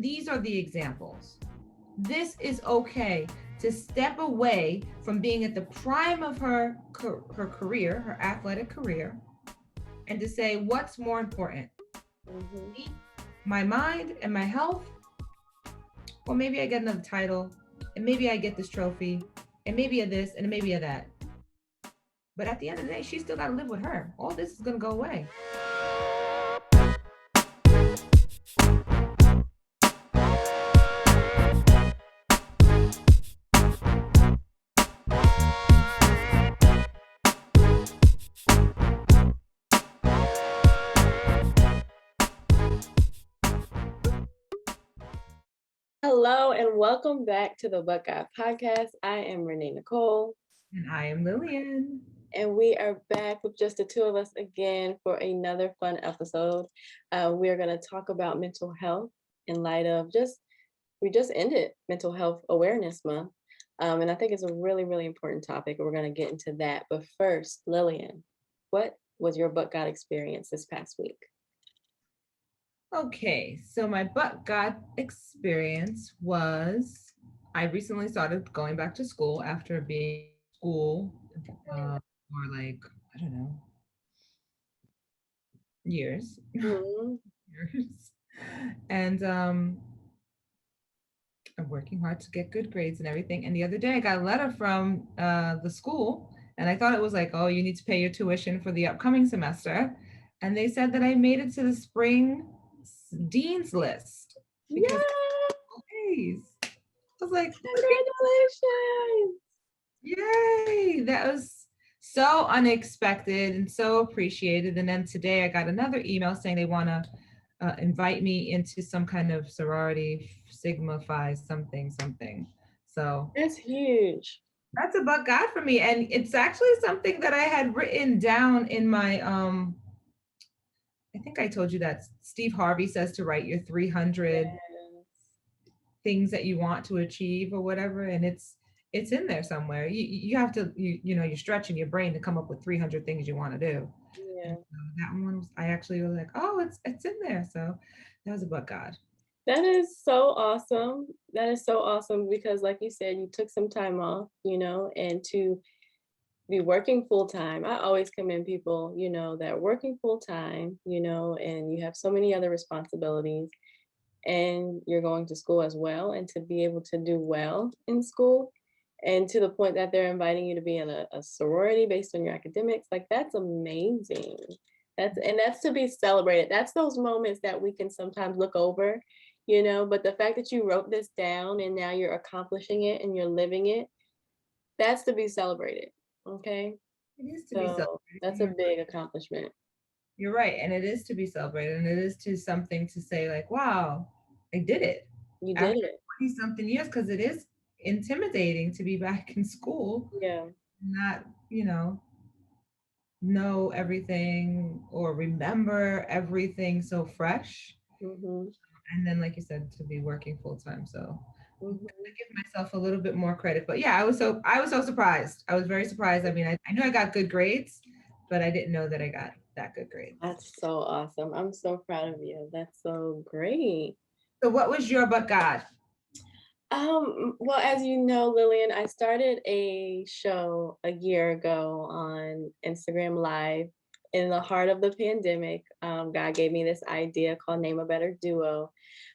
these are the examples. This is okay to step away from being at the prime of her career, her athletic career, and to say, what's more important, Mm-hmm. me, my mind and my health, or maybe I get another title, and maybe I get this trophy, and maybe a this, and maybe a that. But at the end of the day, she still got to live with her. All this is going to go away. Hello and welcome back to the Buckeye Podcast. I am Renee Nicole, And I am Lillian. and we are back with just the two of us again for another fun episode. We are going to talk about mental health in light of we just ended Mental Health Awareness Month. And I think it's a really, really important topic. We're going to get into that. But first, Lillian, what was your Buckeye experience this past week? Okay, so my but God experience was I recently started going back to school after being in school for like, I don't know, years. Mm-hmm. Years. And I'm working hard to get good grades and everything. And the other day I got a letter from the school, and I thought it was like, oh, you need to pay your tuition for the upcoming semester. And they said that I made it to the spring dean's list because Yeah, days. I was like, congratulations. yay! That was so unexpected and so appreciated. And then today I got another email saying they want to invite me into some kind of sorority, Sigma Phi something something. So That's huge. that's a buck God for me, and it's actually something that I had written down in my I think I told you that Steve Harvey says to write your 300 Yes. things that you want to achieve or whatever, and it's in there somewhere. You have to you're stretching your brain to come up with 300 things you want to do. And Yeah. so that one was, I actually was like, oh, it's in there. So that was a butt God. That is so awesome. That is so awesome because, like you said, you took some time off, and to be working full time. I always commend people, that are working full time, and you have so many other responsibilities and you're going to school as well. And to be able to do well in school and to the point that they're inviting you to be in a sorority based on your academics, like that's amazing. That's to be celebrated. That's those moments that we can sometimes look over, but the fact that you wrote this down and now you're accomplishing it and you're living it, that's to be celebrated. Okay. It is to be So celebrated. that's a big accomplishment. You're right, and it is to be celebrated, and it is to something to say like, wow, I did it You did after it. 20 something years, because it is intimidating to be back in school, Yeah. not know everything or remember everything so fresh. Hmm. And then, like you said, to be working full time. So I Hmm. give myself a little bit more credit. But yeah, I was so surprised. I was very surprised. I mean, I knew I got good grades, but I didn't know that I got that good grades. That's so awesome. I'm so proud of you. That's so great. So what was your but God? Well, as you know, Lillian, I started a show a year ago on Instagram Live in the heart of the pandemic. God gave me this idea called Name a Better Duo,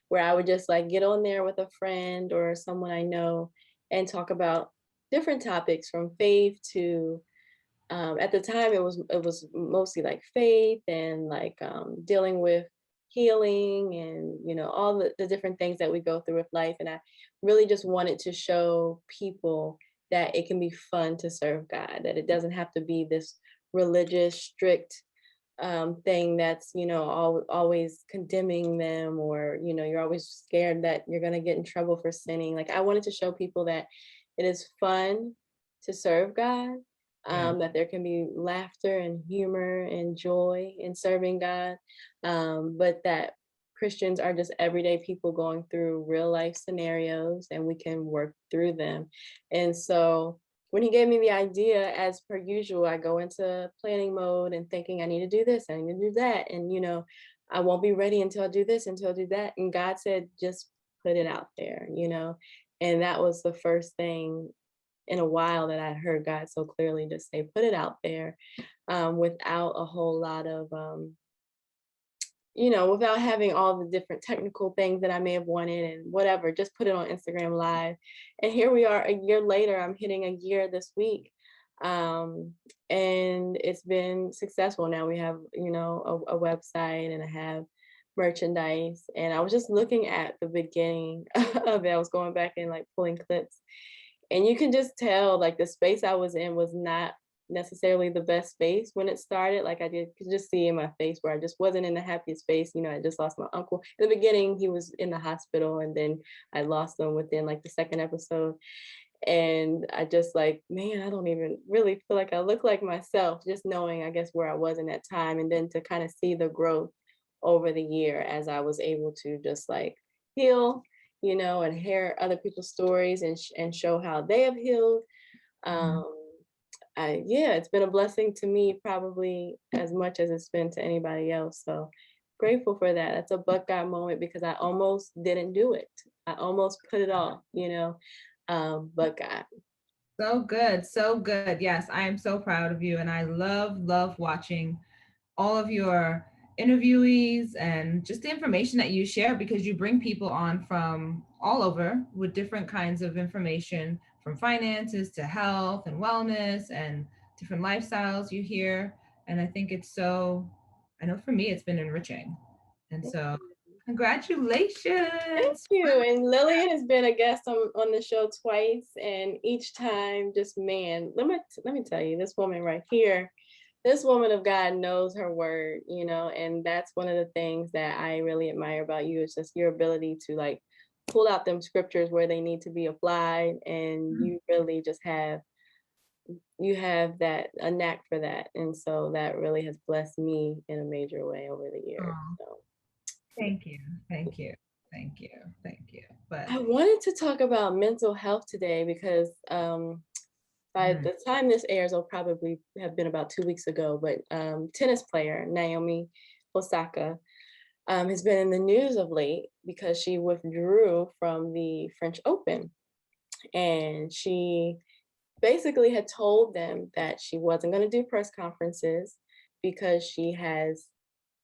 where I would just like get on there with a friend or someone I know and talk about different topics from faith to at the time it was mostly like faith and like dealing with healing and all the different things that we go through with life, and I really just wanted to show people that it can be fun to serve God, that it doesn't have to be this religious strict thing that's always condemning them, or you're always scared that you're going to get in trouble for sinning. Like I wanted to show people that it is fun to serve God, Yeah. that there can be laughter and humor and joy in serving God, but that Christians are just everyday people going through real life scenarios and we can work through them. And so when he gave me the idea, as per usual, I go into planning mode and thinking I need to do this, I need to do that. And, I won't be ready until I do this, until I do that. And God said, just put it out there, you know? And that was the first thing in a while that I heard God so clearly just say, put it out there, without a whole lot of, without having all the different technical things that I may have wanted and whatever, just put it on Instagram Live. And here we are a year later. I'm hitting a year this week. And it's been successful. Now we have, a website, and I have merchandise. And I was just looking at the beginning of it. I was going back and like pulling clips. And you can just tell like the space I was in was not necessarily the best space when it started. Like could just see in my face where I just wasn't in the happiest space. I just lost my uncle. In the beginning, he was in the hospital, and then I lost him within like the second episode. And I just like, man, I don't even really feel like I look like myself, just knowing, I guess, where I was in that time. And then to kind of see the growth over the year as I was able to just like heal, and hear other people's stories and show how they have healed. Mhm. Um, yeah, it's been a blessing to me probably as much as it's been to anybody else. So grateful for that. That's a buck God moment because I almost didn't do it. I almost put it off, but God. So good, so good. Yes, I am so proud of you, and I love watching all of your interviewees and just the information that you share, because you bring people on from all over with different kinds of information, from finances to health and wellness and different lifestyles you hear. And I think it's so, I know for me, it's been enriching. And so, Thank congratulations. you. And Lillian has been a guest on the show twice, and each time, just man, let me tell you, this woman right here, this woman of God knows her word, and that's one of the things that I really admire about you is just your ability to like pull out them scriptures where they need to be applied, and you really just have that a knack for that, and so that really has blessed me in a major way over the years. Oh, So. thank you. Thank you. Thank you. Thank you. But I wanted to talk about mental health today because by mm, the time this airs, it'll probably have been about 2 weeks ago. But tennis player Naomi Osaka has been in the news of late because she withdrew from the French Open. And she basically had told them that she wasn't going to do press conferences because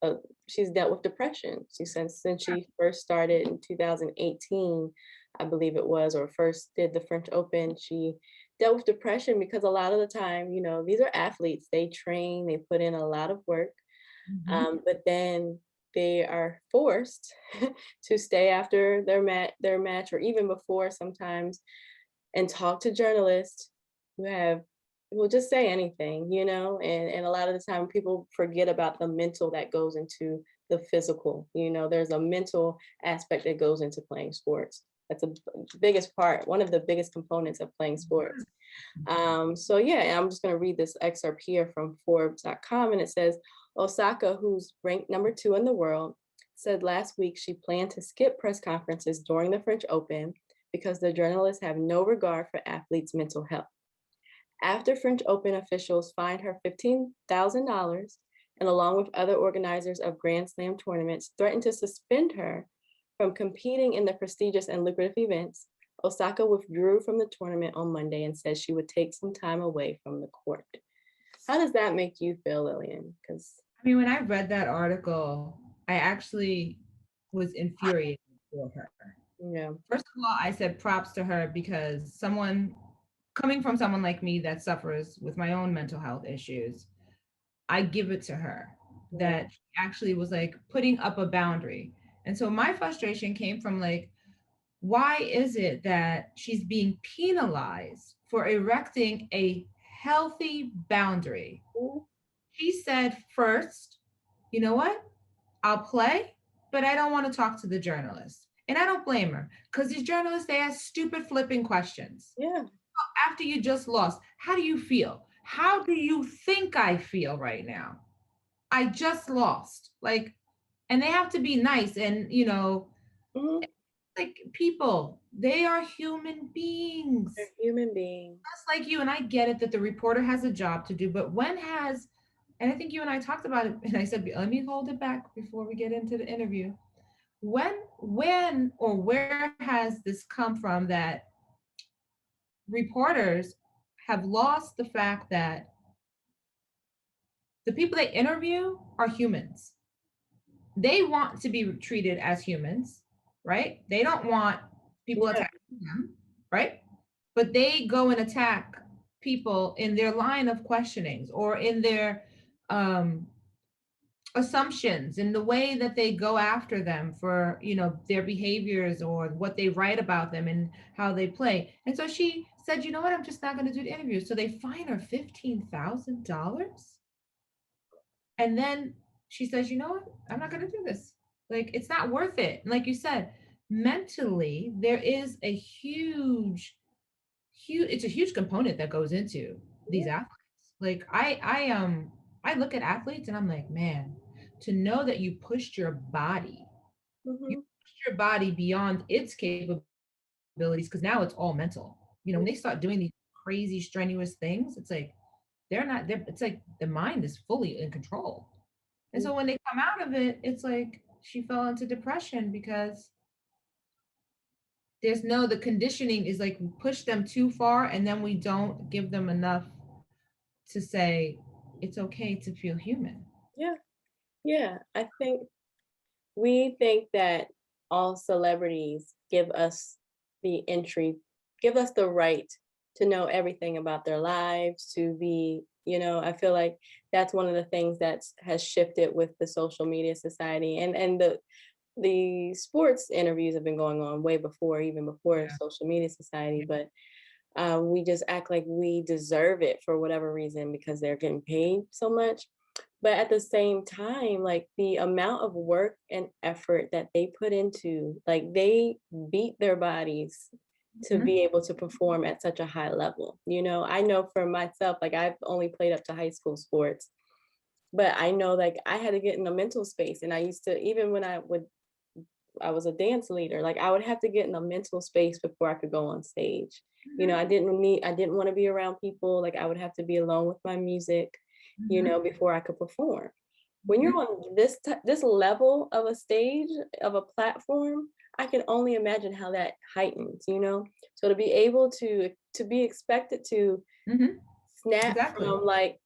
uh, she's dealt with depression. She since she first started in 2018, I believe it was, or first did the French Open, she dealt with depression because a lot of the time, these are athletes. They train, they put in a lot of work, mhm. but then they are forced to stay after their match, or even before sometimes, and talk to journalists who will just say anything, and a lot of the time people forget about the mental that goes into the physical. There's a mental aspect that goes into playing sports. That's the biggest part, one of the biggest components of playing sports. So yeah, I'm just going to read this excerpt here from Forbes.com, and it says, Osaka, who's ranked number 2 in the world, said last week she planned to skip press conferences during the French Open because the journalists have no regard for athletes' mental health. After French Open officials fined her $15,000 and, along with other organizers of Grand Slam tournaments, threatened to suspend her from competing in the prestigious and lucrative events, Osaka withdrew from the tournament on Monday and said she would take some time away from the court. How does that make you feel, Lillian? Because I mean, when I read that article, I actually was infuriated for her. yeah, First of all, I said props to her, because someone coming from someone like me that suffers with my own mental health issues, I give it to her yeah, that she actually was like putting up a boundary. And so my frustration came from like, why is it that she's being penalized for erecting a healthy boundary? She said, first, you know what? I'll play, but I don't want to talk to the journalists. And I don't blame her, because these journalists, they ask stupid flipping questions. yeah. After you just lost, how do you feel? How do you think I feel right now? I just lost. Like, and they have to be nice. And, Mhm. like people, they are human They're beings, human beings. just like you. And I get it that the reporter has a job to do, but and I think you and I talked about it, and I said, let me hold it back before we get into the interview. When when or where has this come from that reporters have lost the fact that the people they interview are humans? They want to be treated as humans, right? They don't want people Yeah. attacking them, right? But they go and attack people in their line of questionings or in their um, assumptions, in the way that they go after them for, their behaviors or what they write about them and how they play. And so she said, you know what, I'm just not going to do the interview. So they fine her $15,000. And then she says, you know what? I'm not going to do this. Like, it's not worth it. Like you said, mentally, there is a it's a huge component that goes into these Yeah. athletes. Like, I look at athletes and I'm like, man, to know that you Hmm. pushed your body beyond its capabilities, because now it's all mental. When they start doing these crazy, strenuous things, it's like it's like the mind is fully in control. And so when they come out of it, it's like she fell into depression because the conditioning is like we push them too far and then we don't give them enough to say it's okay to feel human. Yeah. Yeah. I think we think that all celebrities the entry, give us the right to know everything about their lives, to be, I feel like that's one of the things that has shifted with the social media society, and the sports interviews have been going on way before, even before Yeah. social media society, but we just act like we deserve it for whatever reason because they're getting paid so much. But at the same time, like the amount of work and effort that they put into, like they beat their bodies to Mhm. be able to perform at such a high level. I know for myself, like I've only played up to high school sports, but I know like I had to get in a mental space. And I used to, even when I was a dance leader, like I would have to get in a mental space before I could go on stage. Mhm. I didn't want to be around people. Like I would have to be alone with my music, Mhm. before I could perform. When you're Mhm. on this level of a stage, of a platform, I can only imagine how that heightens. So to be able to be expected to Mhm. snap Exactly. from like,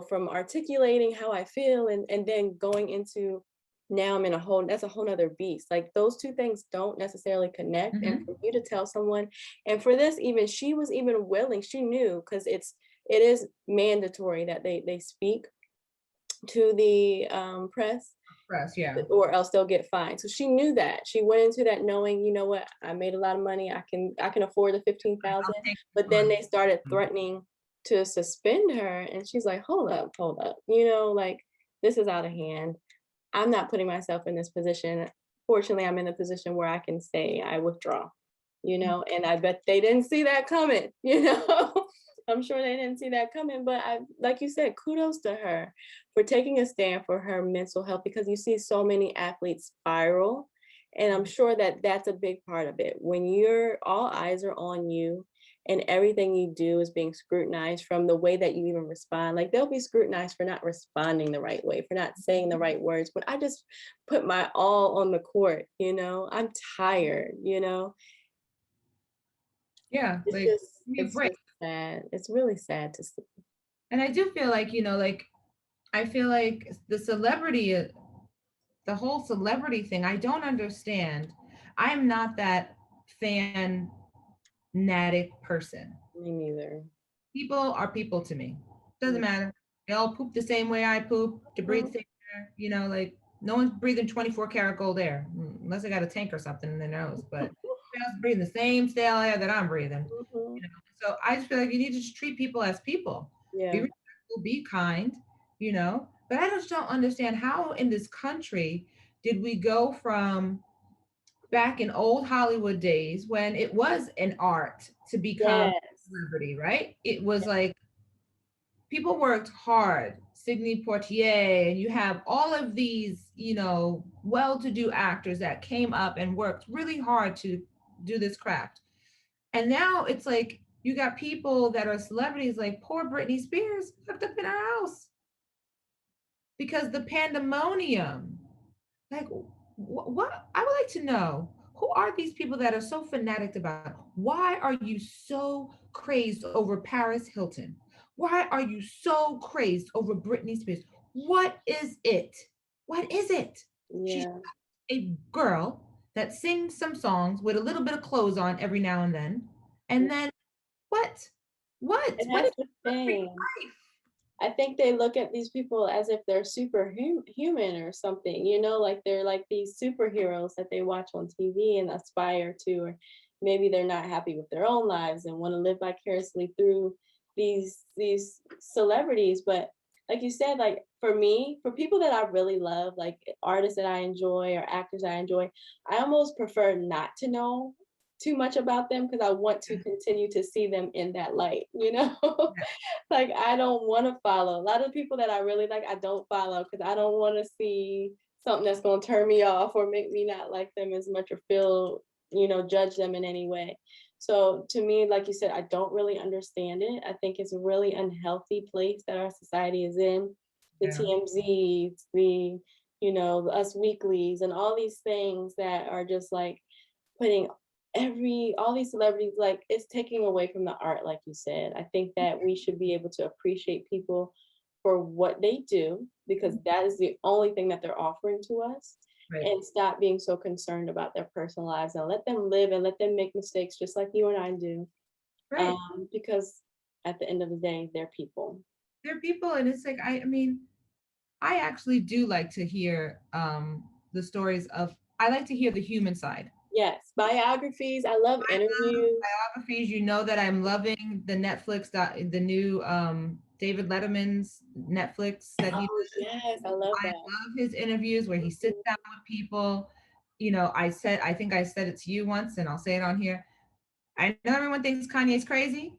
from articulating how I feel and then going into, now I'm in that's a whole nother beast. Like those two things don't necessarily connect. And Mhm. for you to tell someone, and for this, even she was even willing, she knew, because it is mandatory that they speak to the press, Press, yeah. or else they'll get fined. So she knew that. She went into that knowing, you know what, I made a lot of money. I can afford the 15,000. I'll take this But then one. they started threatening to suspend her, and she's like, hold up, like this is out of hand. I'm not putting myself in this position. Fortunately, I'm in a position where I can say I withdraw, and I bet they didn't see that coming. I'm sure they didn't see that coming, but like you said, kudos to her for taking a stand for her mental health, because you see so many athletes spiral. And I'm sure that that's a big part of it. When all eyes are on you and everything you do is being scrutinized, from the way that you even respond. Like they'll be scrutinized for not responding the right way, for not saying the right words. But I just put my all on the court. I'm tired. Yeah, It's like just give me a it's break. just sad. It's really sad to see. And I do feel like, like I feel like the whole celebrity thing, I don't understand. I'm not that fanatic person. Me neither. People are people to me. Doesn't matter. They all poop the same way I poop, to breathe Mhm. the same air, like no one's breathing 24 karat gold air, unless they got a tank or something in their nose. But everybody else breathing the same stale air that I'm breathing. Mhm. So I just feel like you need to just treat people as people. Be Yeah. respectful, be kind. But I just don't understand how in this country did we go from back in old Hollywood days when it was an art to become Yes. celebrity, right? It was like people worked hard, Sidney Poitier, and you have all of these, well-to-do actors that came up and worked really hard to do this craft. And now it's like you got people that are celebrities, like poor Britney Spears, locked up in her house because the pandemonium. Like, what I would like to know, who are these people that are so fanatic about? Why are you so crazed over Paris Hilton? Why are you so crazed over Britney Spears? What is it? What is it? She's Yeah. a girl that sings some songs with a little bit of clothes on every now and then. And then what? And What is that's the your thing. life? I think they look at these people as if they're human or something, like they're like these superheroes that they watch on TV and aspire to, or maybe they're not happy with their own lives and want to live vicariously through these celebrities. But like you said, like for me, for people that I really love, like artists that I enjoy or actors I enjoy, I almost prefer not to know too much about them because I want to continue to see them in that light. Yeah, Like I don't want to follow. A lot of people that I really like, I don't follow because I don't want to see something that's going to turn me off or make me not like them as much or judge them in any way. So to me, like you said, I don't really understand it. I think it's a really unhealthy place that our society is in. The yeah, TMZs, the Us Weeklies, and all these things that are just like putting all these celebrities, like it's taking away from the art, like you said. I think that we should be able to appreciate people for what they do because that is the only thing that they're offering to us, right, and stop being so concerned about their personal lives and let them live and let them make mistakes just like you and I do. right. Because at the end of the day, they're people. There are people, and it's like I mean, I actually do like to hear the stories of. I like to hear the human side. Yes, biographies. I love interviews. Biographies, you know that I'm loving the the new David Letterman's Netflix that he Oh does. yes, I love I that. love his interviews where he sits Mhm. down with people. I think I said it to you once, and I'll say it on here. I know everyone thinks Kanye's crazy,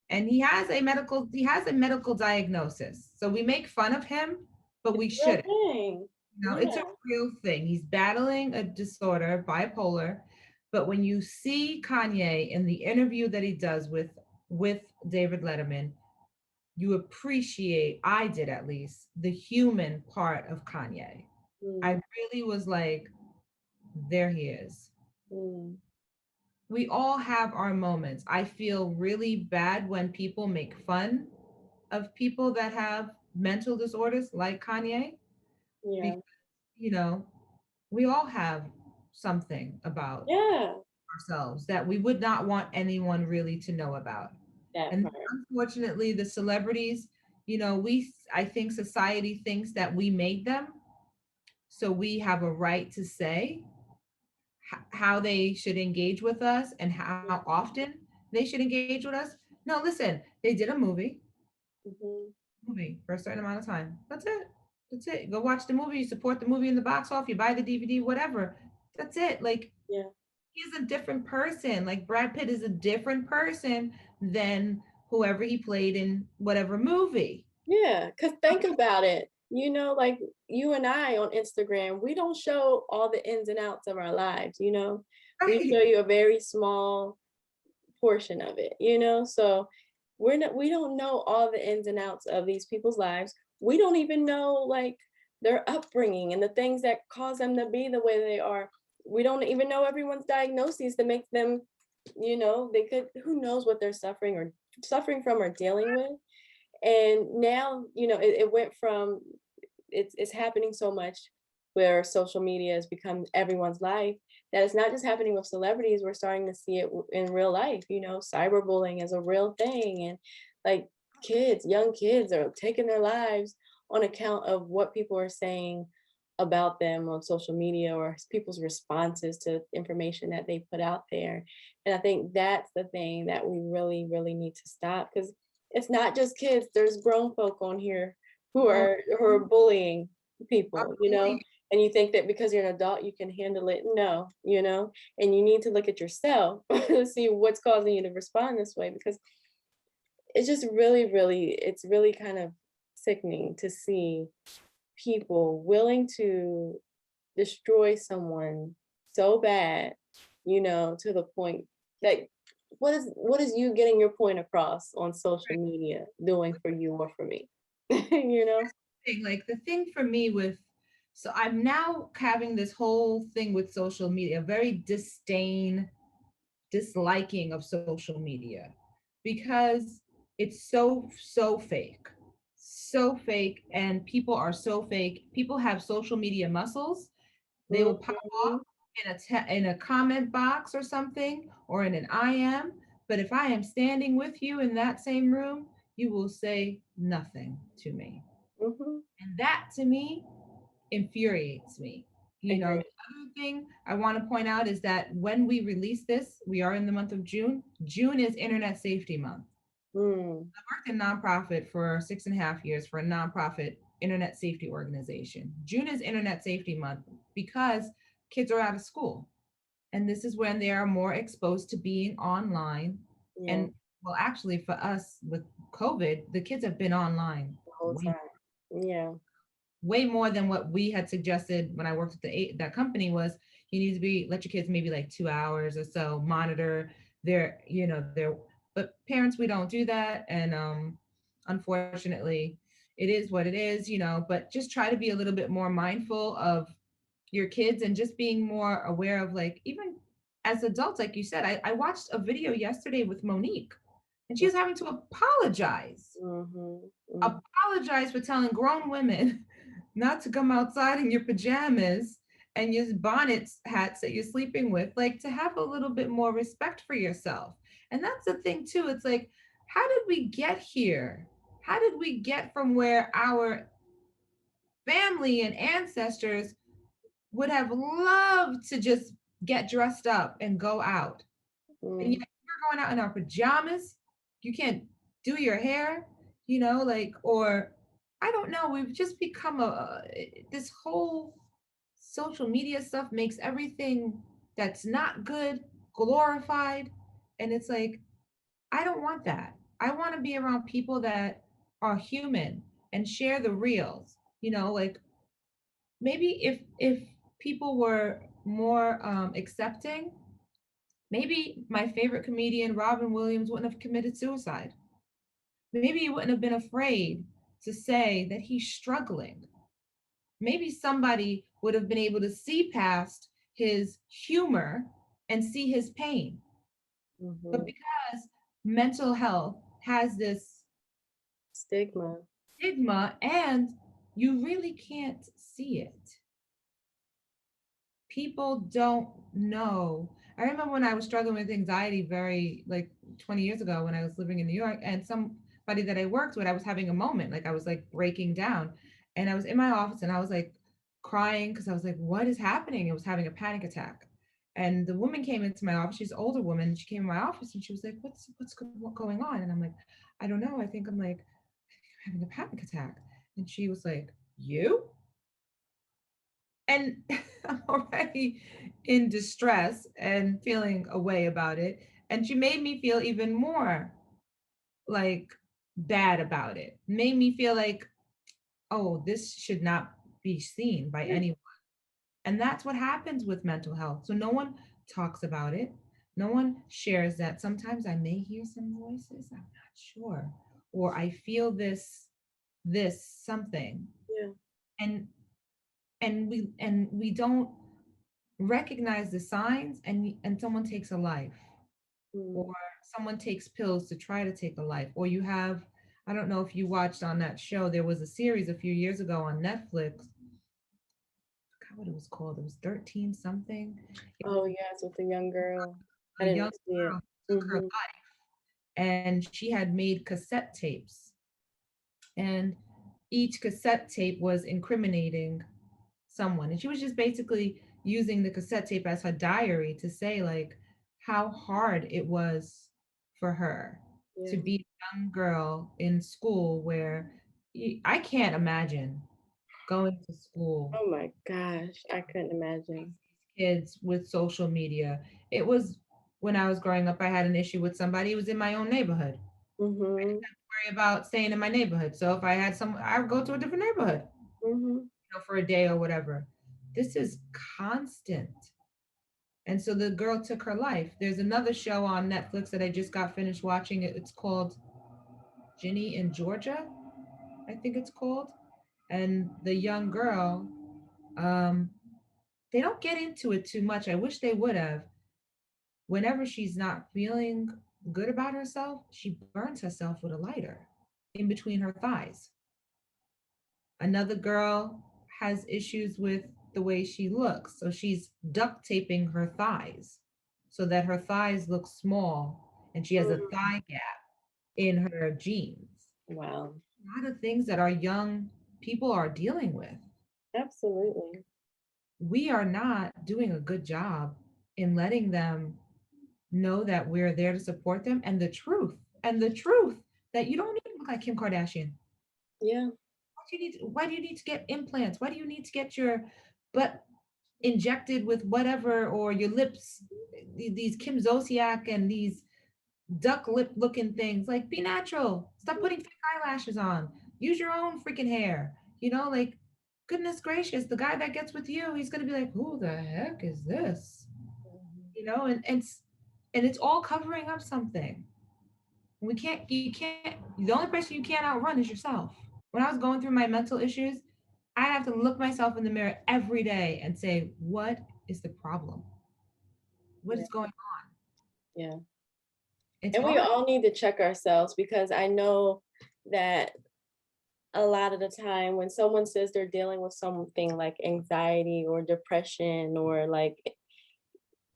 and he has a medical diagnosis. So we make fun of him, but It's we a real shouldn't. thing. It's a Yeah. real thing. He's battling a disorder, bipolar. But when you see Kanye in the interview that he does with David Letterman, you appreciate, I did at least, the human part of Kanye. I Mm, really was like, there he is. mm, We all have our moments. I feel really bad when people make fun of people that have mental disorders like Kanye, because, yeah. you know, we all have something about Yeah. ourselves that we would not want anyone really to know about. That And part. unfortunately, the celebrities, I think society thinks that we made them, so we have a right to say how they should engage with us and how often they should engage with us. No, listen, they did a Mhm. movie for a certain amount of time. That's it. That's it. Go watch the movie, you support the movie in the box office, you buy the DVD, whatever. That's it. Like, Yeah. he's a different person. Like, Brad Pitt is a different person than whoever he played in whatever movie. Yeah. Cause think about it. Like you and I on Instagram, we don't show all the ins and outs of our lives. We Right. show you a very small portion of it. So we don't know all the ins and outs of these people's lives. We don't even know like their upbringing and the things that cause them to be the way they are. We don't even know everyone's diagnoses that make them, they could, who knows what they're suffering from or dealing with. And now, it went from, it's happening so much where social media has become everyone's life, that it's not just happening with celebrities. We're starting to see it in real life. Cyberbullying is a real thing, and like young kids are taking their lives on account of what people are saying about them on social media or people's responses to information that they put out there. And I think that's the thing that we really really need to stop, because it's not just kids. There's grown folk on here who Oh, are bullying people. absolutely. And you think that because you're an adult you can handle it. No. And you need to look at yourself to see what's causing you to respond this way, because it's just really really, it's really kind of sickening to see people willing to destroy someone so bad, to the point that what is you getting your point across on social media doing for you or for me? you know Like, the thing for me with So I'm now having this whole thing with social media, very disliking of social media because it's so fake. So fake, and people are so fake. People have social media muscles. They will pop Mhm. in in a comment box or something, or in an IM. But if I am standing with you in that same room, you will say nothing to me. Mhm. And that to me infuriates me. You know, the Agree. other thing I want to point out is that when we release this, we are in the month of June. June is Internet Safety Month. Mm. I worked in nonprofit for 6.5 years for a nonprofit internet safety organization. June is Internet Safety Month because kids are out of school. And this is when they are more exposed to being online. Yeah. And well, actually, for us with COVID, the kids have been online The whole way, time. Yeah. way more than what we had suggested when I worked at that company was you need to be let your kids maybe like 2 hours or so monitor their, their, but parents, we don't do that. And unfortunately, it is what it is, but just try to be a little bit more mindful of your kids and just being more aware of, like, even as adults, like you said, I watched a video yesterday with Monique, and she was having to Mhm. Mhm. apologize for telling grown women not to come outside in your pajamas and your bonnets hats that you're sleeping with, like, to have a little bit more respect for yourself. And that's the thing too, it's like, how did we get here? How did we get from where our family and ancestors would have loved to just get dressed up and go out, and yet Mm. we're going out in our pajamas? You can't do your hair, like, or I don't know. We've just become this whole social media stuff makes everything that's not good glorified. And it's like, I don't want that. I want to be around people that are human and share the reals, like, maybe if people were more accepting, maybe my favorite comedian Robin Williams wouldn't have committed suicide. Maybe he wouldn't have been afraid to say that he's struggling. Maybe somebody would have been able to see past his humor and see his pain. But Mhm. because mental health has this Stigma. stigma and you really can't see it, people don't know. I remember when I was struggling with anxiety very, like, 20 years ago when I was living in New York, and somebody that I worked with, I was having a moment, like I was like breaking down. And I was in my office and I was like crying because I was like, what is happening? I was having a panic attack. And the woman came into my office. She's an older woman. She came in my office and she was like, what's going on? And I'm like, I don't know. I think I'm like having a panic attack. And she was like, you? And I'm already in distress and feeling a way about it. And she made me feel even more like bad about it. Made me feel like, oh, this should not be seen by Yeah. anyone. And that's what happens with mental health. So no one talks about it. No one shares that. Sometimes I may hear some voices, I'm not sure. Or I feel this something. Yeah. And we don't recognize the signs, and someone takes a life, or Mm. someone takes pills to try to take a life, or you have, I don't know if you watched on that show, there was a series a few years ago on Netflix. I forgot what it was called. It was 13 something. It was Oh yes, with the young girl. I a young didn't see it. girl who took her Mhm. life, and she had made cassette tapes, and each cassette tape was incriminating someone. And she was just basically using the cassette tape as her diary to say, like, how hard it was for her to Yeah. be a young girl in school where I can't imagine going to school, Oh my gosh, I couldn't imagine. kids with social media. It was when I was growing up, I had an issue with somebody who was in my own neighborhood. Mhm. Worry about staying in my neighborhood. So if I had I would go to a different neighborhood, Mhm. for a day or whatever. This is constant. And so the girl took her life. There's another show on Netflix that I just got finished watching. It's called Ginny in Georgia, I think it's called. And the young girl, Um, they don't get into it too much. I wish they would have. Whenever she's not feeling good about herself, she burns herself with a lighter in between her thighs. Another girl has issues with the way she looks, so she's duct taping her thighs so that her thighs look small and she has a Mm, thigh gap in her jeans. wow. A lot of things that our young people are dealing with. Absolutely. We are not doing a good job in letting them know that we're there to support them, and the truth that you don't need to look like Kim Kardashian. Yeah. Why do you need to get implants? Why do you need to get your butt injected with whatever, or your lips, these Kim Zolciak and these duck lip looking things? Like, be natural. Stop putting fake eyelashes on. Use your own freaking hair. Like, goodness gracious, the guy that gets with you, he's gonna be like, who the heck is this? Mhm. And it's all covering up something. You can't, the only person you can't outrun is yourself. When I was going through my mental issues, I have to look myself in the mirror every day and say, what is the problem? What Yeah. is going on? Yeah. It's And we hard. all need to check ourselves because I know that a lot of the time when someone says they're dealing with something like anxiety or depression or like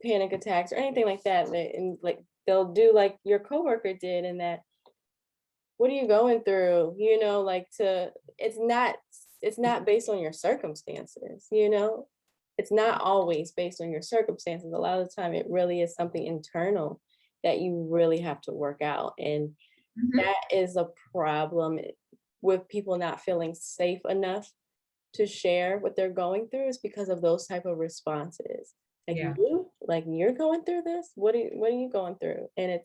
panic attacks or anything like that, and like they'll do like your coworker did, and that, what are you going through? Like, to it's not based on your circumstances. It's not always based on your circumstances. A lot of the time it really is something internal that you really have to work out. And Mhm. that is a problem with people not feeling safe enough to share what they're going through, is because of those type of responses. Yeah. Like you're going through this? What are you going through? And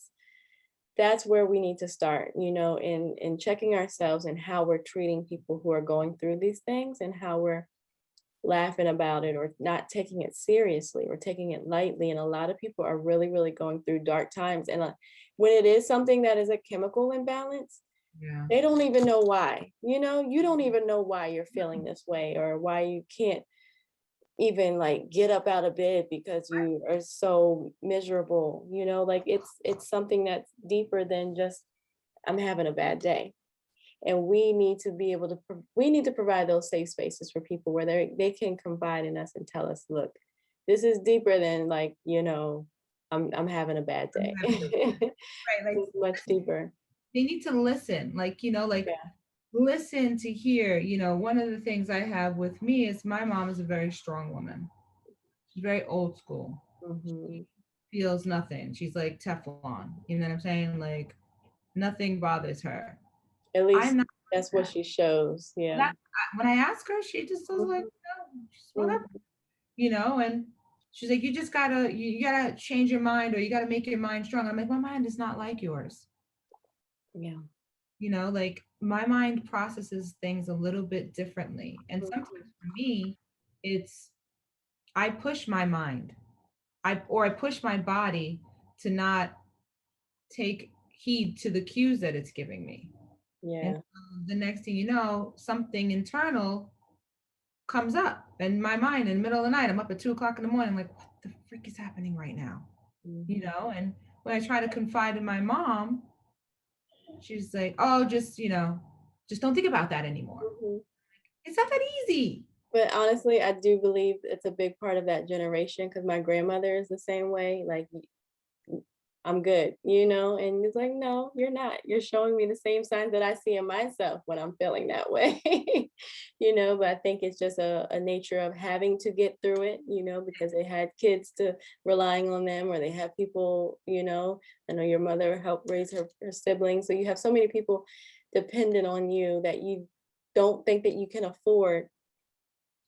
that's where we need to start, in checking ourselves and how we're treating people who are going through these things, and how we're laughing about it or not taking it seriously or taking it lightly. And a lot of people are really, really going through dark times. And when it is something that is a chemical imbalance, Yeah. they don't even know why. You don't even know why you're feeling this way, or why you can't even like get up out of bed because you are so miserable. Like it's something that's deeper than just, I'm having a bad day. And we need to be able to we need to provide those safe spaces for people where they can confide in us and tell us, look, this is deeper than, like, I'm having a bad I'm day. having a right. Like, It's much deeper. they need to listen. Like Yeah. listen to hear. One of the things I have with me is my mom is a very strong woman. She's very old school. Hmm. Feels nothing. She's like Teflon. You know what I'm saying? Like, nothing bothers her. At I'm least not that's like what that. she shows. Yeah. That when I ask her, she just was like, Hmm. no, just whatever, Hmm. and she's like, you gotta change your mind, or you gotta make your mind strong. I'm like, my mind is not like yours. Yeah. Like, my mind processes things a little bit differently. And Mhm. sometimes for me, it's I push my mind. I push my body to not take heed to the cues that it's giving me. And Yeah. the next thing you know, something internal comes up in my mind in the middle of the night. I'm up at 2 o'clock in the morning, like, what the freak is happening right now? Hmm. And when I try to confide in my mom, she's like, oh, just don't think about that anymore. Hmm. It's not that easy. But honestly, I do believe it's a big part of that generation, because my grandmother is the same way. Like, I'm good. And it's like, no, you're not. You're showing me the same signs that I see in myself when I'm feeling that way. But I think it's just a nature of having to get through it, because they had kids to relying on them, or they have people. I know your mother helped raise her siblings. So you have so many people dependent on you that you don't think that you can afford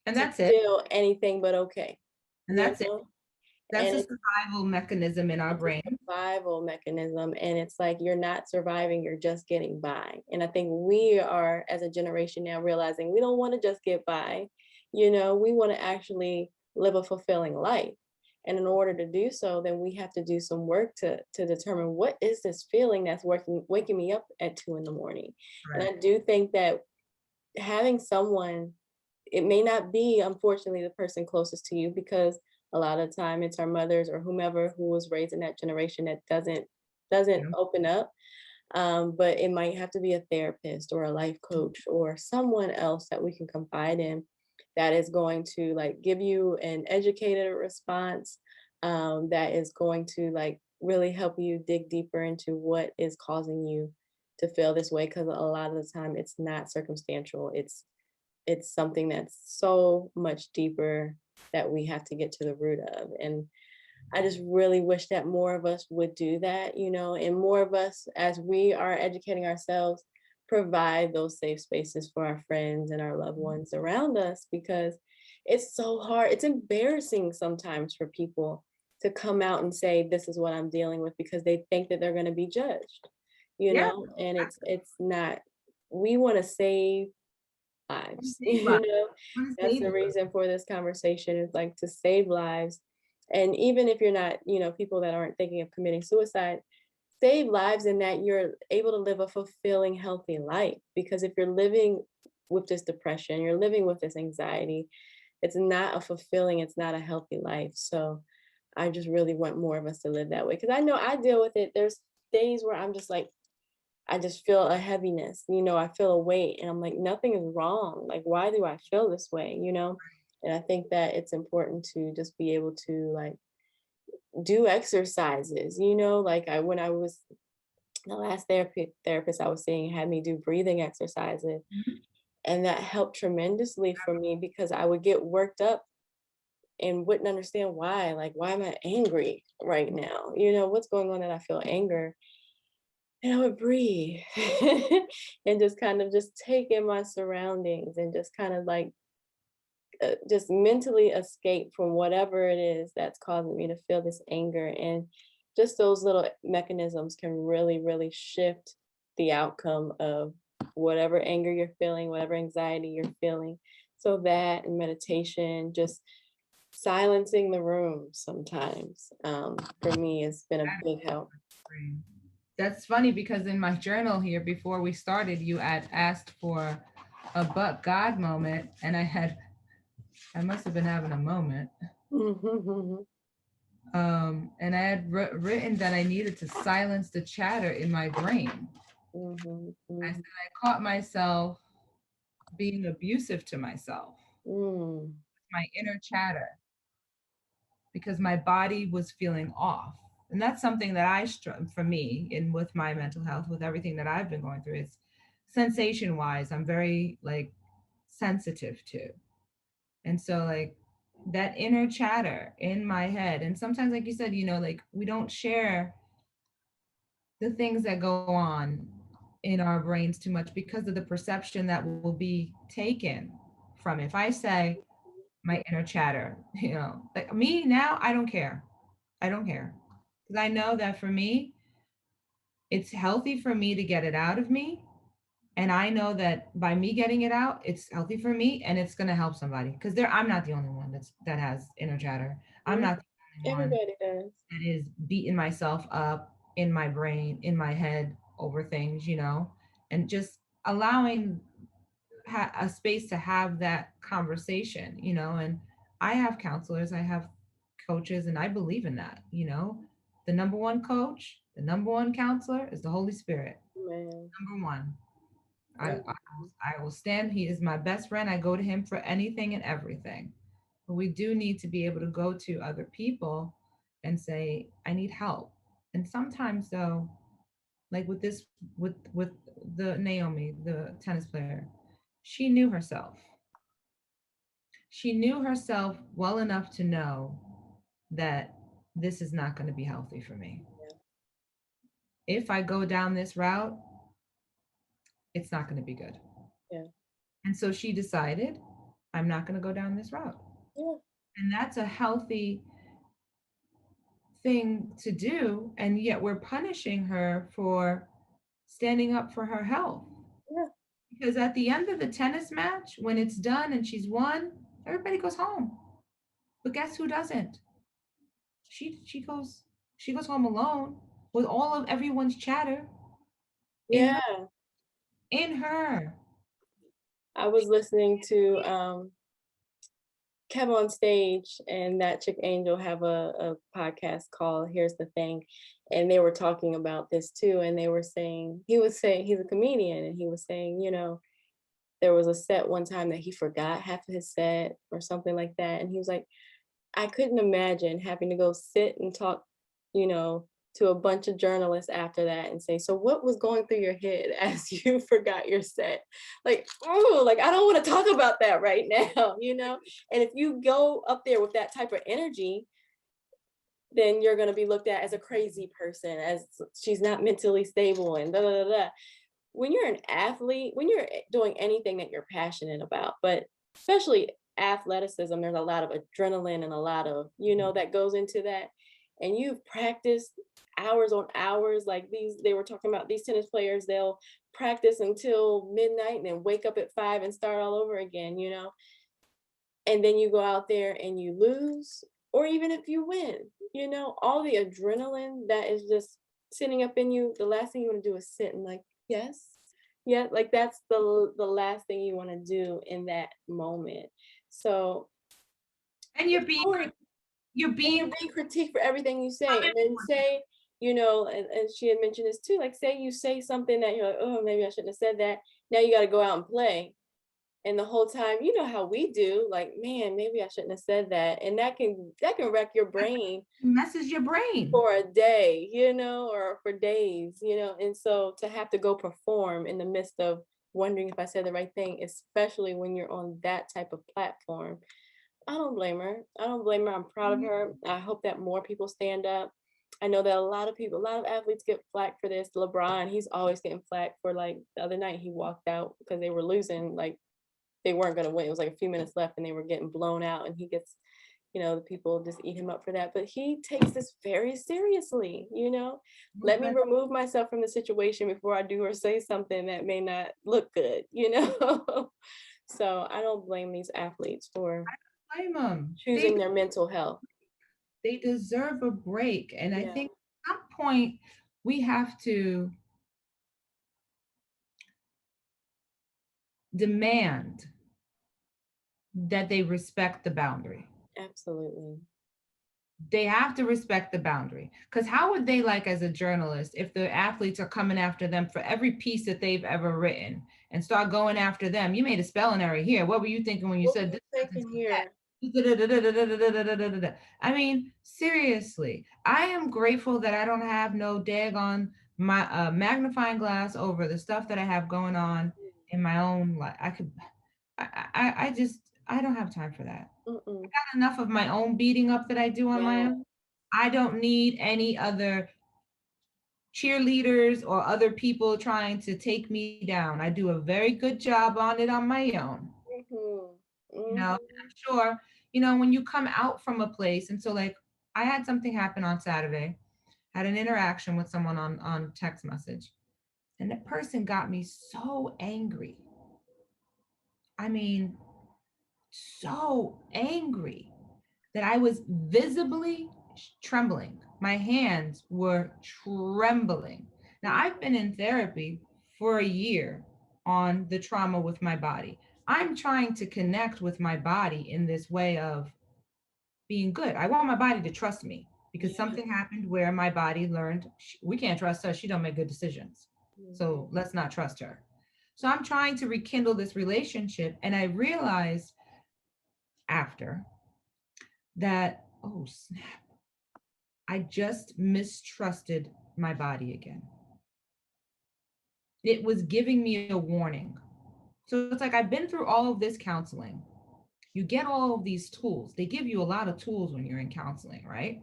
And to that's it. feel anything but okay. And You that's it. know? That's And a survival mechanism in our it's a brain. survival mechanism, and it's like you're not surviving, you're just getting by. And I think we are, as a generation now, realizing we don't want to just get by. We want to actually live a fulfilling life. And in order to do so, then we have to do some work to determine, what is this feeling that's waking me up at 2 in the morning. And Right. I do think that having someone it may not be, unfortunately, the person closest to you, because a lot of time it's our mothers or whomever who was raised in that generation that doesn't Yeah. open up. But it might have to be a therapist or a life coach or someone else that we can confide in, that is going to like give you an educated response, that is going to like really help you dig deeper into what is causing you to feel this way, because a lot of the time it's not circumstantial. It's something that's so much deeper that we have to get to the root of. And I just really wish that more of us would do that, and more of us, as we are educating ourselves, provide those safe spaces for our friends and our loved ones around us, because it's so hard. It's embarrassing sometimes for people to come out and say, this is what I'm dealing with, because they think that they're going to be judged, Yeah. and it's not. We want to save Wanna lives, save lives. Wanna That's save the lives. reason for this conversation, is like to save lives. And even if you're not, people that aren't thinking of committing suicide, save lives in that you're able to live a fulfilling, healthy life. Because if you're living with this depression, you're living with this anxiety, it's not a fulfilling, it's not a healthy life. So I just really want more of us to live that way. Because I know I deal with it. There's days where I'm just like, I just feel a heaviness, I feel a weight, and I'm like, nothing is wrong. Like, why do I feel this way? And I think that it's important to just be able to like do exercises, like when I was the last therapist I was seeing had me do breathing exercises. Mhm. And that helped tremendously for me, because I would get worked up and wouldn't understand why. Like, why am I angry right now? What's going on that I feel anger? And I would breathe and just kind of just take in my surroundings and just kind of like just mentally escape from whatever it is that's causing me to feel this anger. And just those little mechanisms can really, really shift the outcome of whatever anger you're feeling, whatever anxiety you're feeling. So that and meditation, just silencing the room sometimes, for me has been a big help. Brain. That's funny because in my journal here before we started, you had asked for a but God moment, and I must have been having a moment. Mhm, And I had written that I needed to silence the chatter in my brain. mhm, I mhm, said I caught myself being abusive to myself, mm, my inner chatter, because my body was feeling off. And that's something that for me, and with my mental health, with everything that I've been going through, is sensation wise, I'm very like sensitive to. And so, like, that inner chatter in my head, and sometimes, like you said, like we don't share the things that go on in our brains too much because of the perception that will be taken from it. If I say my inner chatter, like me now, I don't care. I don't care. Because I know that for me, it's healthy for me to get it out of me. And I know that by me getting it out, it's healthy for me and it's gonna help somebody. Because I'm not the only one that has inner chatter. I'm mm. not the only one Everybody does. that is beating myself up in my brain, in my head over things, and just allowing a space to have that conversation. And I have counselors, I have coaches, and I believe in that. The number one coach, the number one counselor is the Holy Spirit. Man. Number one. I, I, Mhm. I will stand. He is my best friend. I go to him for anything and everything. But we do need to be able to go to other people and say, I need help. And sometimes though, like with the Naomi, the tennis player, she knew herself. She knew herself well enough to know that this is not going to be healthy for me. Yeah, If I go down this route, it's not going to be good. yeah, And so she decided, I'm not going to go down this route. yeah, And that's a healthy thing to do. And yet we're punishing her for standing up for her health. yeah, Because at the end of the tennis match, when it's done and she's won, everybody goes home. But guess who doesn't? She goes home alone with all of everyone's chatter in her yeah. in her. I was listening to Kev on stage and that chick Angel have a podcast called Here's the Thing. And they were talking about this too. And they were saying, he was saying, he's a comedian, and he was saying, you know, there was a set one time that he forgot half of his set or something like that. And he was like, I couldn't imagine having to go sit and talk, you know, to a bunch of journalists after that and say, so what was going through your head as you forgot your set? Like, oh, like I don't want to talk about that right now, you know? And if you go up there with that type of energy, then you're going to be looked at as a crazy person, as she's not mentally stable and da da da da. When you're an athlete, when you're doing anything that you're passionate about, but especially athleticism, there's a lot of adrenaline and a lot of, you know, that goes into that. And you've practiced hours on hours. Like they were talking about these tennis players, they'll practice until midnight and then wake up at 5 and start all over again, you know? And then you go out there and you lose, or even if you win, you know, all the adrenaline that is just sitting up in you, the last thing you want to do is sit and like, yes, yeah, like that's the last thing you want to do in that moment. So And before, you're and being you're being critiqued for everything you say, and then say, you know, and she had mentioned this too, like say you say something that you're like, oh, maybe I shouldn't have said that. Now you got to go out and play. And the whole time, you know how we do, like, man, maybe I shouldn't have said that. And that can wreck your brain messes your brain. for a day, you know, or for days, you know. And so to have to go perform in the midst of wondering if I said the right thing, especially when you're on that type of platform, I don't blame her. I don't blame her. I'm proud of her. I hope that more people stand up. I know that a lot of people, a lot of athletes get flack for this. LeBron, he's always getting flack for, like, the other night he walked out because they were losing, like they weren't going to win. It was like a few minutes left and they were getting blown out, and he gets, you know, the people just eat him up for that. But he takes this very seriously, you know. Let me remove myself from the situation before I do or say something that may not look good, you know. So I don't blame these athletes for Blame them. choosing their mental health. They deserve a break. And I Yeah, think at some point we have to demand that they respect the boundary. absolutely. They have to respect the boundary. Because how would they, like, as a journalist, if the athletes are coming after them for every piece that they've ever written and start going after them? You made a spelling error here. What were you thinking when you What were said you this sentence thinking is that? here? I mean, seriously, I am grateful that I don't have no daggone my magnifying glass over the stuff that I have going on in my own life. I just, I don't have time for that. Mm-mm. Enough of my own beating up that I do on my Yeah. own. I don't need any other cheerleaders or other people trying to take me down. I do a very good job on it on my own. Mm-hmm. You know, Mm-hmm. I'm sure, when you come out from a place, and so like I had something happen on Saturday, had an interaction with someone on text message, and that person got me so angry. I mean, so angry that I was visibly trembling. My hands were trembling. Now, I've been in therapy for a year on the trauma with my body. I'm trying to connect with my body in this way of being good. I want my body to trust me because Yeah. something happened where my body learned we can't trust her. She don't make good decisions. Mm-hmm. So let's not trust her. So I'm trying to rekindle this relationship. And I realized after that, oh snap, I just mistrusted my body again. It was giving me a warning. So it's like I've been through all of this counseling. You get all of these tools. They give you a lot of tools when you're in counseling, right?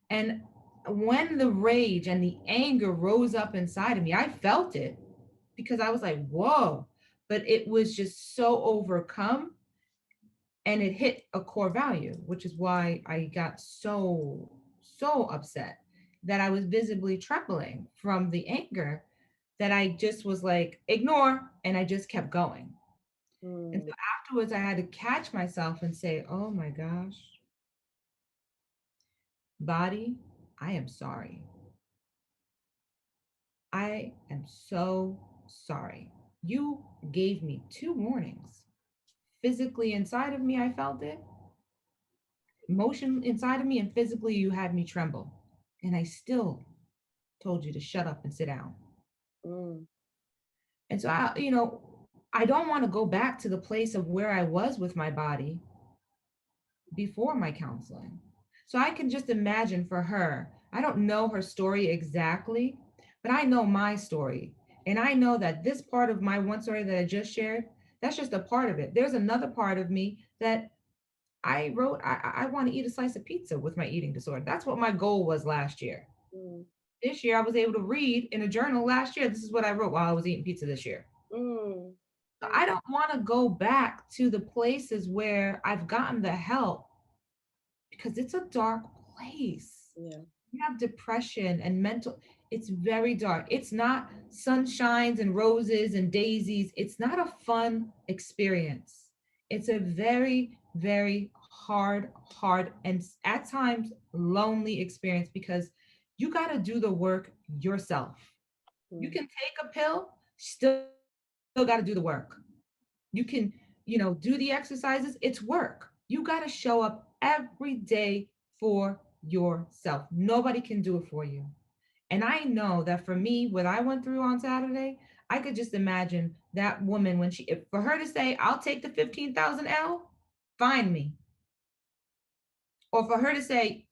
And when the rage and the anger rose up inside of me, I felt it because I was like, whoa, but it was just so overcome and it hit a core value, which is why I got so upset that I was visibly trembling from the anger that I just was like, ignore, and I just kept going. And so Mm. afterwards, I had to catch myself and say, oh my gosh, body, I am sorry. I am so sorry. You gave me two warnings physically inside of me, I felt it. Emotion inside of me and physically, you had me tremble. And I still told you to shut up and sit down. Mm. And so I don't want to go back to the place of where I was with my body before my counseling. So I can just imagine for her, I don't know her story exactly, but I know my story. And I know that this part of my one story that I just shared, that's just a part of it. There's another part of me that I wrote, I want to eat a slice of pizza with my eating disorder. That's what my goal was last year. Mm. This year, I was able to read in a journal last year. This is what I wrote while I was eating pizza this year. Mm. I don't want to go back to the places where I've gotten the help because it's a dark place. Yeah. You have depression and mental, it's very dark. It's not sunshines and roses and daisies. It's not a fun experience. It's a very, very hard, and at times lonely experience because you got to do the work yourself. You Mm. can take a pill, still got to do the work. You can, do the exercises. It's work. You got to show up every day for yourself. Nobody can do it for you. And I know that for me, what I went through on Saturday, I could just imagine that woman when if for her to say, I'll take the 15,000 L, find me. Or for her to say,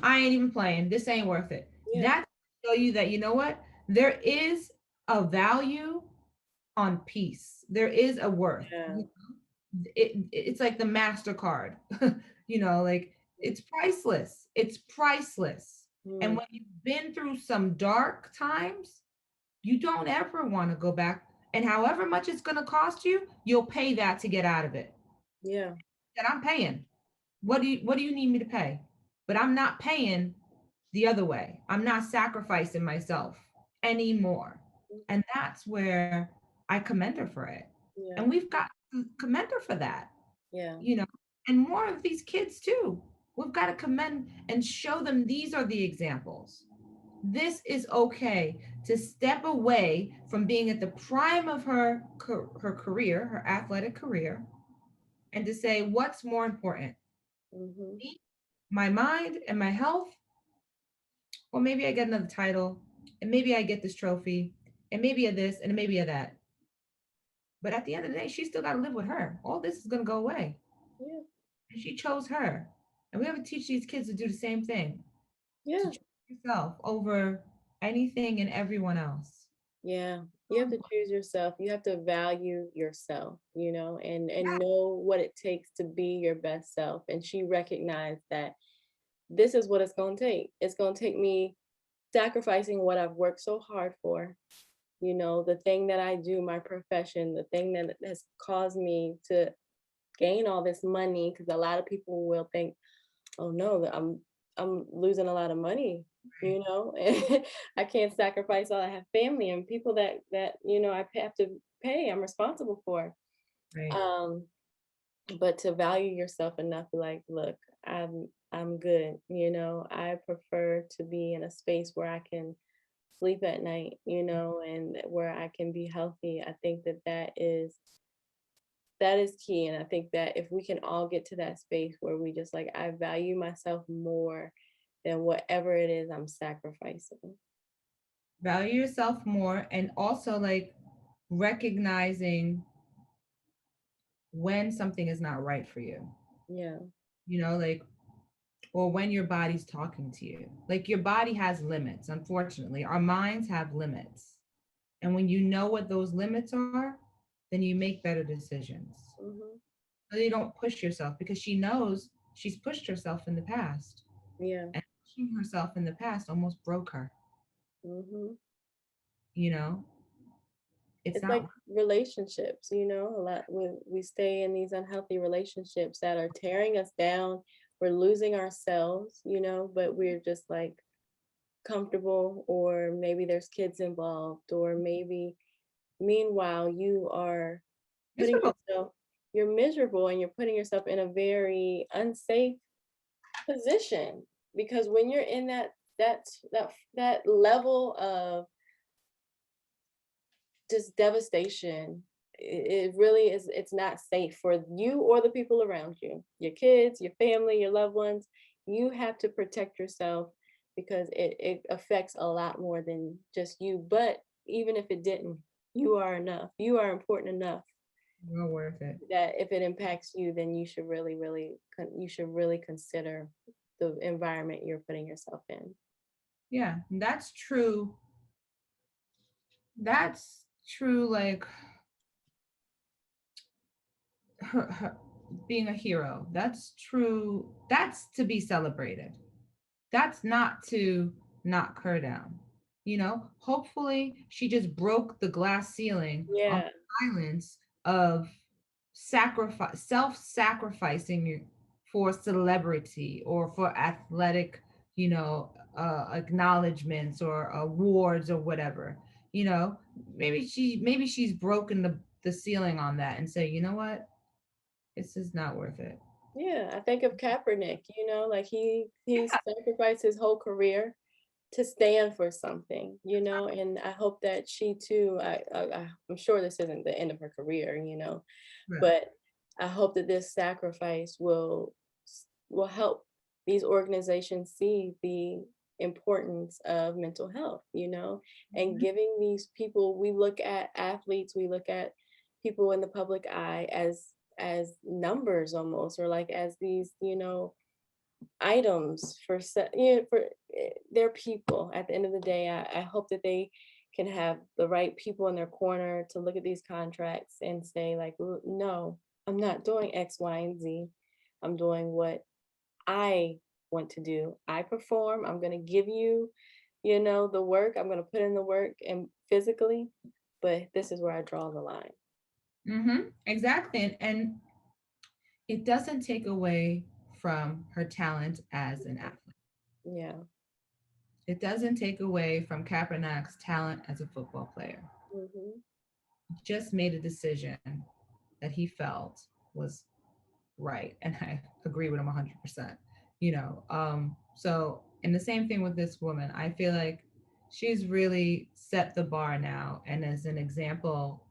I ain't even playing. This ain't worth it. Yeah. That show you that, you know what? There is a value on peace. There is a worth. Yeah. It's like the MasterCard, like it's priceless. It's priceless. And Mm. when you've been through some dark times, you don't ever want to go back. And however much it's going to cost you, you'll pay that to get out of it. Yeah. That I'm paying. What do you need me to pay? But I'm not paying the other way. I'm not sacrificing myself anymore. And that's where I commend her for it. Yeah. And we've got to commend her for that, Yeah. you know, and more of these kids too. We've got to commend and show them these are the examples. This is okay to step away from being at the prime of her career, her athletic career, and to say, what's more important? Mm-hmm. Me, my mind and my health, or maybe I get another title, and maybe I get this trophy, and maybe a this, and maybe a that. But at the end of the day, she still got to live with her. All this is going to go away. Yeah. And she chose her. And we have to teach these kids to do the same thing, to Yeah. choose yourself over anything and everyone else. Yeah. You have to choose yourself. You have to value yourself, and know what it takes to be your best self. And she recognized that this is what it's going to take. It's going to take me sacrificing what I've worked so hard for, the thing that I do, my profession, the thing that has caused me to gain all this money. Because a lot of people will think, oh no, that I'm losing a lot of money, and I can't sacrifice all. I have family and people that have to pay. I'm responsible for. Right. Um, but to value yourself enough to like, look, I'm good. I prefer to be in a space where I can sleep at night, and where I can be healthy. I think that is key. And I think that if we can all get to that space where we just like, I value myself more than whatever it is I'm sacrificing. Value yourself more, and also like recognizing when something is not right for you, Yeah. like, or when your body's talking to you. Like your body has limits. Unfortunately, our minds have limits. And when you know what those limits are, then you make better decisions. Hmm. So you don't push yourself because she knows she's pushed herself in the past. Yeah. And pushing herself in the past almost broke her. Hmm. You know, it's It's not, like relationships, a lot we stay in these unhealthy relationships that are tearing us down. We're losing ourselves, but we're just like comfortable, or maybe there's kids involved, or maybe meanwhile you are putting miserable. yourself you're miserable and you're putting yourself in a very unsafe position, because when you're in that level of just devastation, it really is, it's not safe for you or the people around you, your kids, your family, your loved ones. You have to protect yourself because it affects a lot more than just you. But even if it didn't, you are enough. You are important enough Well worth it. that if it impacts you, then you should really, really, you should really consider the environment you're putting yourself in. Yeah, that's true. That's true. Like her being a hero. That's true. That's to be celebrated. That's not to knock her down. Hopefully she just broke the glass ceiling on Yeah, the silence of self-sacrificing for celebrity or for athletic, acknowledgments or awards or whatever. You know, maybe she's broken the ceiling on that and say, you know what, this is not worth it. yeah. I think of Kaepernick. Like he sacrificed his whole career to stand for something, and I hope that she too, I'm sure this isn't the end of her career, Right. but I hope that this sacrifice will help these organizations see the importance of mental health, and Mhm. giving these people, we look at athletes, we look at people in the public eye as numbers almost, or like as these, items for their people. At the end of the day, I hope that they can have the right people in their corner to look at these contracts and say like, No, I'm not doing X, Y, and Z. I'm doing what I want to do. I perform. I'm going to give you, the work. I'm going to put in the work and physically, but this is where I draw the line. Exactly. And it doesn't take away from her talent as an athlete. Yeah. It doesn't take away from Kaepernick's talent as a football player. Hmm. He just made a decision that he felt was right. And I agree with him 100%. And the same thing with this woman. I feel like she's really set the bar now and as an example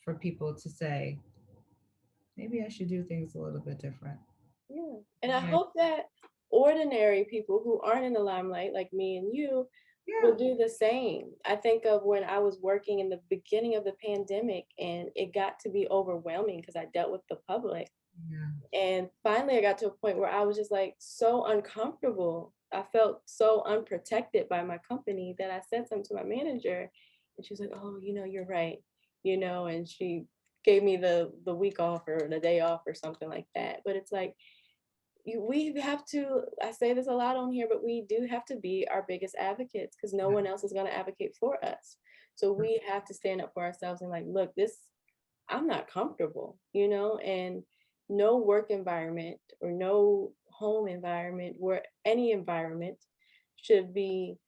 for people to say, maybe I should do things a little bit different. Yeah. And I Yeah. hope that ordinary people who aren't in the limelight, like me and you, will Yeah. do the same. I think of when I was working in the beginning of the pandemic and it got to be overwhelming because I dealt with the public. Yeah. And finally, I got to a point where I was just like so uncomfortable. I felt so unprotected by my company that I said something to my manager, and she was like, "Oh, you're right," and she gave me the week off or the day off or something like that. But it's like we have to. I say this a lot on here, but we do have to be our biggest advocates because no one else is going to advocate for us. So we have to stand up for ourselves and like, look, this I'm not comfortable, and no work environment or no home environment where any environment should be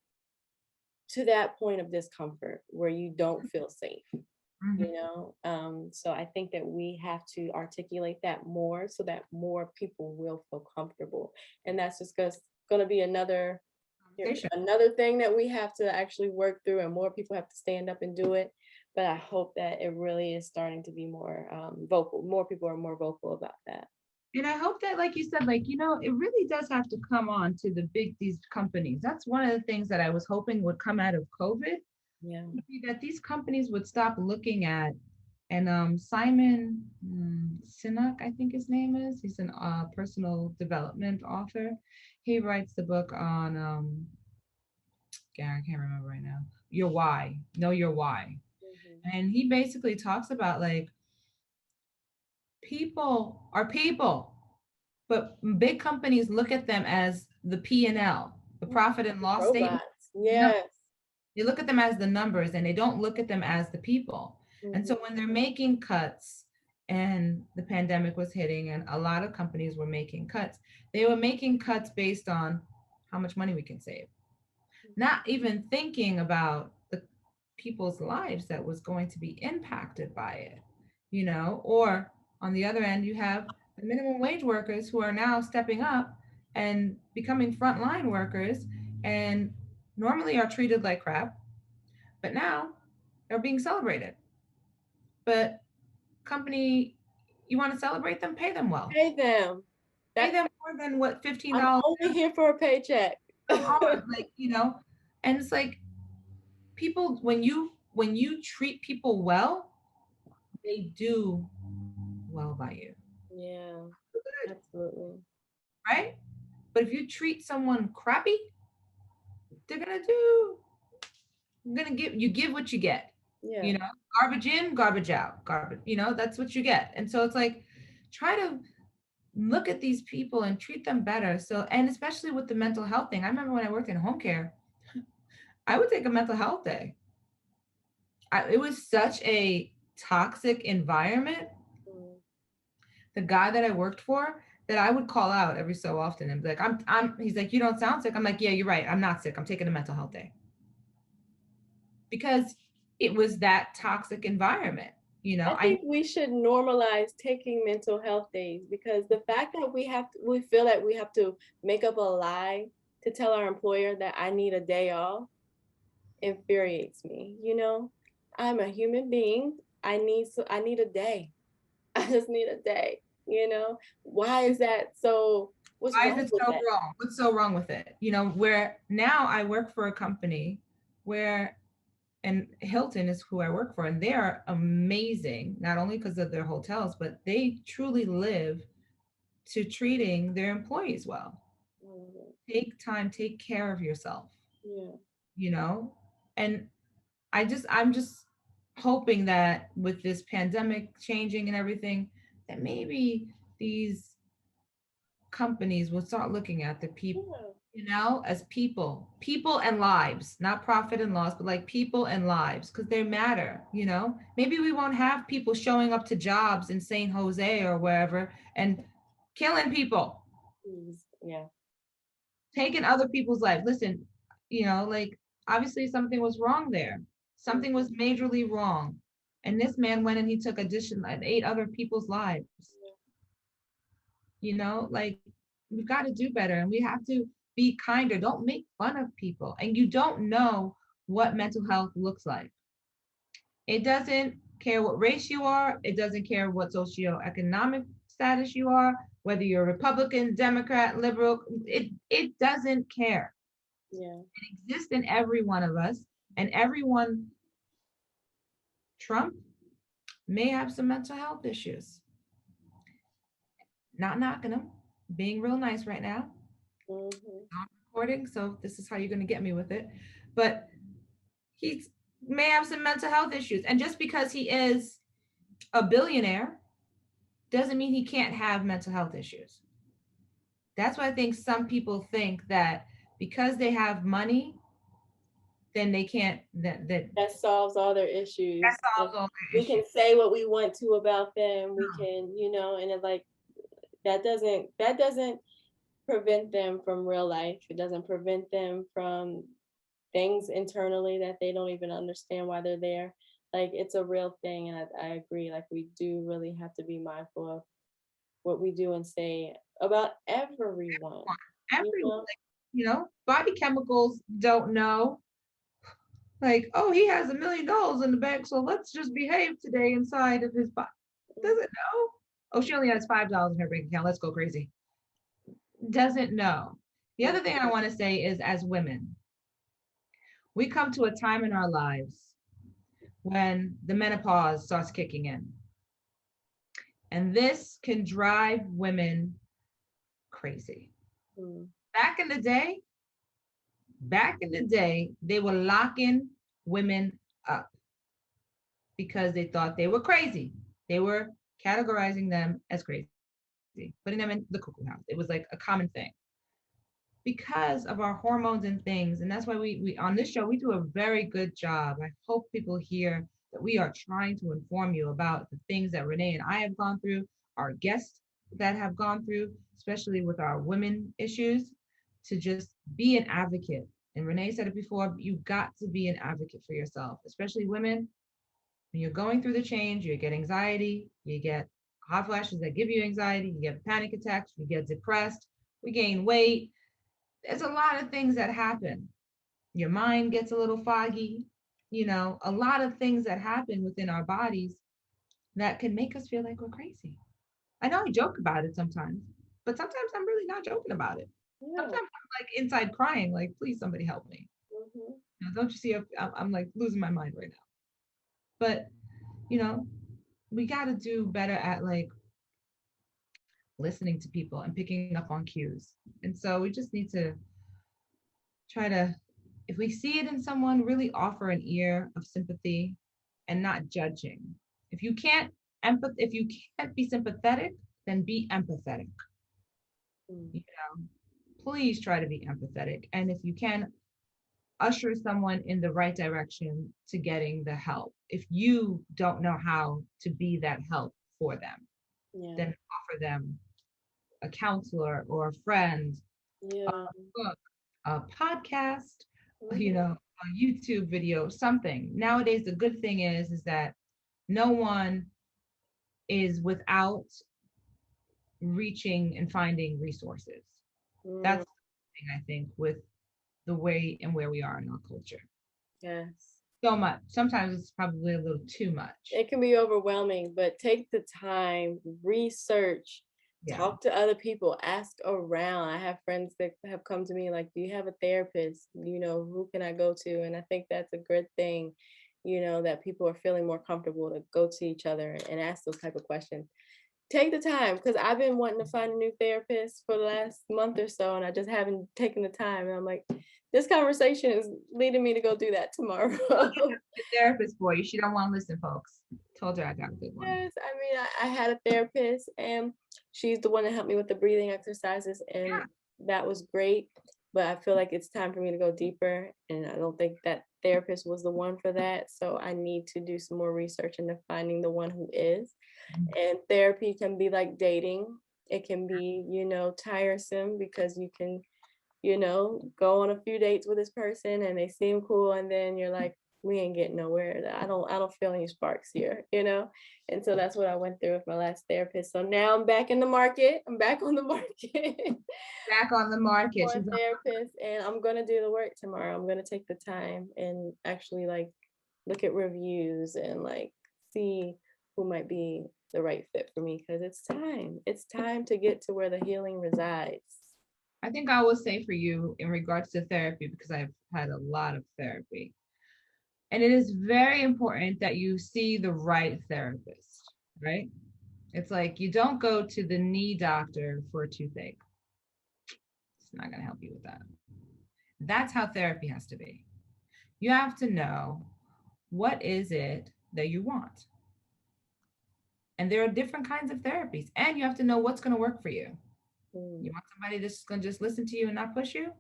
to that point of discomfort where you don't feel safe, Mhm. So I think that we have to articulate that more so that more people will feel comfortable. And that's just going to be Conversation. another thing that we have to actually work through, and more people have to stand up and do it. But I hope that it really is starting to be more vocal. More people are more vocal about that. And I hope that, like you said, like, it really does have to come on to these companies. That's one of the things that I was hoping would come out of COVID, Yeah. would be that these companies would stop looking at, and Simon Sinek, I think his name is, he's an personal development author. He writes the book on, I can't remember right now, Your Why, Know Your Why. Hmm. And he basically talks about like, people are people, but big companies look at them as the P&L, the profit and loss statement. Robots. No, Yes. they look at them as the numbers and they don't look at them as the people. And so Hmm. when they're making cuts, and the pandemic was hitting and a lot of companies were making cuts, they were making cuts based on how much money we can save, not even thinking about the people's lives that was going to be impacted by it, or on the other end, you have the minimum wage workers who are now stepping up and becoming frontline workers and normally are treated like crap, but now they're being celebrated. But company, you want to celebrate them, pay them well. Pay them. Pay That them more than what I'm $15 only here for a paycheck. are, like, and it's like people, when you treat people well, they do well by you. Yeah, Good, absolutely. right? But if you treat someone crappy, they're gonna give you give what you get. Yeah. You know, garbage in, garbage out, garbage, that's what you get. And so it's like try to look at these people and treat them better. So, and especially with the mental health thing, I remember when I worked in home care, I would take a mental health day. It was such a toxic environment. Mm. The guy that I worked for, that I would call out every so often and be like, he's like, you don't sound sick. I'm like, yeah, you're right. I'm not sick. I'm taking a mental health day because it was that toxic environment. I I think we should normalize taking mental health days because the fact that we feel that we have to make up a lie to tell our employer that I need a day off infuriates me. I'm a human being. I need a day. I just need a day. Why is that so? What's Why is wrong it with so that? wrong? What's so wrong with it? Where now I work for a company where, and Hilton is who I work for, and they are amazing, not only because of their hotels, but they truly live to treating their employees well. Mhm. Take time, take care of yourself, Yeah. you know? And I'm just hoping that with this pandemic changing and everything, that maybe these companies will start looking at the people, Yeah. as people and lives, not profit and loss, but like people and lives, because they matter. Maybe we won't have people showing up to jobs in St. Jose or wherever and killing people, Yeah. taking other people's lives. Listen, like obviously something was wrong there. Something was Mhm. majorly wrong. And this man went and he took addition and 8 other people's lives. Like we've got to do better and we have to be kinder. Don't make fun of people. And you don't know what mental health looks like. It doesn't care what race you are, it doesn't care what socioeconomic status you are, whether you're Republican, Democrat, liberal, it doesn't care. Yeah. It exists in every one of us, and everyone, Trump may have some mental health issues. Not knocking him, being real nice right now. Mhm. Not recording, so this is how you're going to get me with it. But he may have some mental health issues. And just because he is a billionaire doesn't mean he can't have mental health issues. That's why I think some people think that because they have money, then they can't, That solves all their that issues. solves all their We issues. can say what we want to about them. We can, and it's like that doesn't prevent them from real life. It doesn't prevent them from things internally that they don't even understand why they're there. Like it's a real thing, and I agree. Like we do really have to be mindful of what we do and say about everyone. You Everyone, know? body chemicals don't know. Like, oh, he has $1 million in the bank, so let's just behave today inside of his body. Doesn't know. Oh, she only has $5 in her bank account. Let's go crazy. Doesn't know. The Yeah. other thing I want to say is, as women, we come to a time in our lives when the menopause starts kicking in. And this can drive women crazy. Mm. Back in the day, they were locking women up because they thought they were crazy. They were categorizing them as crazy, putting them in the cuckoo house. It was like a common thing because of our hormones and things. And that's why we on this show, we do a very good job. I hope people hear that we are trying to inform you about the things that Renee and I have gone through, our guests that have gone through, especially with our women issues, to just be an advocate. And Renee said it before, you got to be an advocate for yourself, especially women. When you're going through the change, you get anxiety, you get hot flashes that give you anxiety, you get panic attacks, you get depressed, we gain weight. There's a lot of things that happen. Your mind gets a little foggy, a lot of things that happen within our bodies that can make us feel like we're crazy. I know I joke about it sometimes, but sometimes I'm really not joking about it. Yeah. Sometimes I'm like inside crying, like, please somebody help me. Hmm. Don't you see? I'm like losing my mind right now. But, you know, we got to do better at like listening to people and picking up on cues. And so we just need to try to, if we see it in someone, really offer an ear of sympathy and not judging. If you can't if you can't be sympathetic, then be empathetic. You know, please try to be empathetic. And if you can, usher someone in the right direction to getting the help. If you don't know how to be that help for them, Yeah. then offer them a counselor or a friend, a Yeah. book, a podcast, Hmm. a YouTube video, something. Nowadays, the good thing is that no one is without reaching and finding resources. Mm. That's the thing I think with the way and where we are in our culture. Yes. So much. Sometimes it's probably a little too much. It can be overwhelming, but take the time, research, Yeah. talk to other people, ask around. I have friends that have come to me like, "Do you have a therapist? Who can I go to?" And I think that's a good thing, that people are feeling more comfortable to go to each other and ask those type of questions. Take the time, because I've been wanting to find a new therapist for the last month or so, and I just haven't taken the time. And I'm like, this conversation is leading me to go do that tomorrow. The therapist for you. She don't want to listen, folks. Told her I got a good one. Yes, I mean, I had a therapist, and she's the one that helped me with the breathing exercises, and Yeah. that was great. But I feel like it's time for me to go deeper, and I don't think that therapist was the one for that. So I need to do some more research into finding the one who is. And therapy can be like dating. It can be, tiresome, because you can, go on a few dates with this person and they seem cool, and then you're like, we ain't getting nowhere. I don't feel any sparks here. And so that's what I went through with my last therapist. So now I'm back in the market. I'm back on the market Back on the market. for a She's therapist, and I'm gonna do the work tomorrow. I'm gonna take the time and actually like look at reviews and like see who might be the right fit for me, because it's time. It's time to get to where the healing resides. I think I will say for you in regards to therapy, because I've had a lot of therapy. And it is very important that you see the right therapist, right? It's like you don't go to the knee doctor for a toothache. It's not going to help you with that. That's how therapy has to be. You have to know what is it that you want. And there are different kinds of therapies, and you have to know what's going to work for you. You Mm. want somebody that's going to just listen to you and not push you?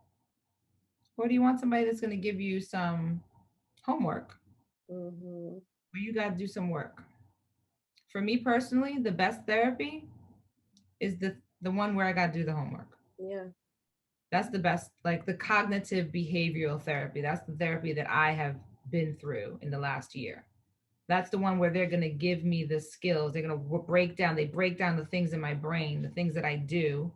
Or do you want somebody that's going to give you some homework Mhm. where you got to do some work? For me personally, the best therapy is the one where I got to do the homework. Yeah. That's the best, like the cognitive behavioral therapy. That's the therapy that I have been through in the last year. That's the one where they're going to give me the skills. They're going to they break down the things in my brain, the things that I do,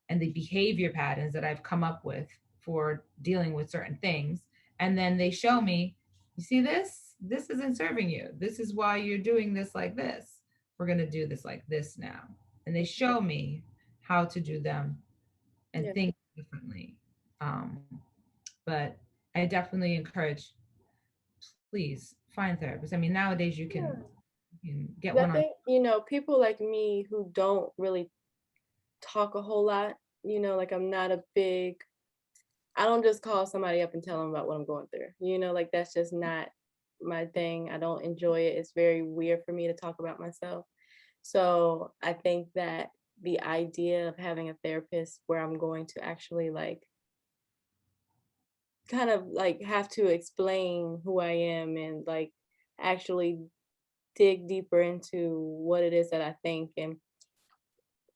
and the behavior patterns that I've come up with for dealing with certain things. And then they show me, you see this? This isn't serving you. This is why you're doing this like this. We're going to do this like this now. And they show me how to do them and Yeah. think differently. Um, but I definitely encourage, please find therapists. I mean, nowadays Yeah. you can get 'Cause one I on. think, people like me who don't really talk a whole lot, like I don't just call somebody up and tell them about what I'm going through. Like that's just not my thing. I don't enjoy it. It's very weird for me to talk about myself. So I think that the idea of having a therapist where I'm going to actually like kind of like have to explain who I am and like actually dig deeper into what it is that I think, and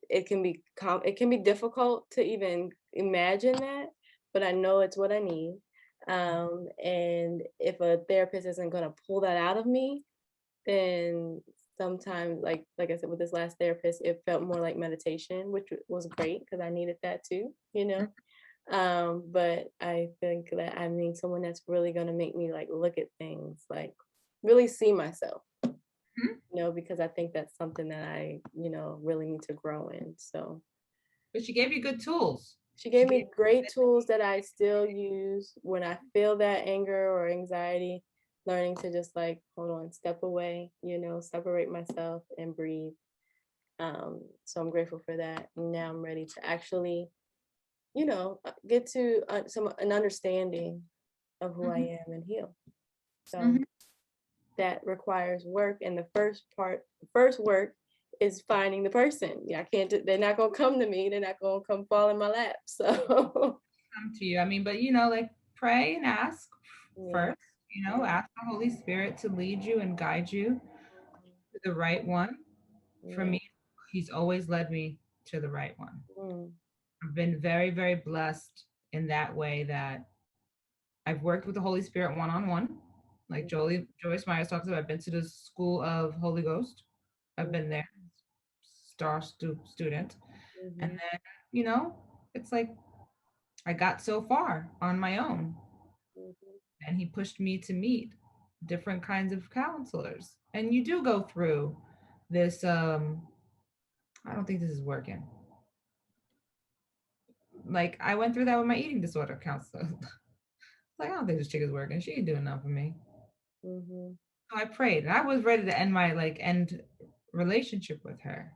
it can be difficult to even imagine that, but I know it's what I need. And if a therapist isn't going to pull that out of me, then sometimes like I said with this last therapist, it felt more like meditation, which was great because I needed that too. But I think that I need someone that's really going to make me like look at things, like really see myself. Mhm. because I think that's something that I, really need to grow in. So But she gave you good tools. she She gave gave me great tools that I still use when I feel that anger or anxiety, learning to just like, hold on, step away, separate myself and breathe. So I'm grateful for that. And now I'm ready to actually, get to some an understanding of who I Mhm, am and heal. So mhm. that requires work. And the first work is finding the person. Yeah, I can't, they're not going to come to me. They're not going to come fall in my lap. So, Come to you. I mean, but like pray and ask yeah, first, yeah, ask the Holy Spirit to lead you and guide you to the right one. For yeah. me, he's always led me to the right one. Mm, I've been very, very blessed in that way that I've worked with the Holy Spirit one on one. Like Joyce Myers talks about, I've been to the School of Holy Ghost. I've mm, been there, star student. And mhm, then, you know, it's like I got so far on my own. mhm, And he pushed me to meet different kinds of counselors. And you do go through this, I don't think this is working. Like I went through that with my eating disorder counselor. Like, I don't think this chick is working. She ain't doing nothing for me. mhm, So I prayed. And I was ready to end my end relationship with her.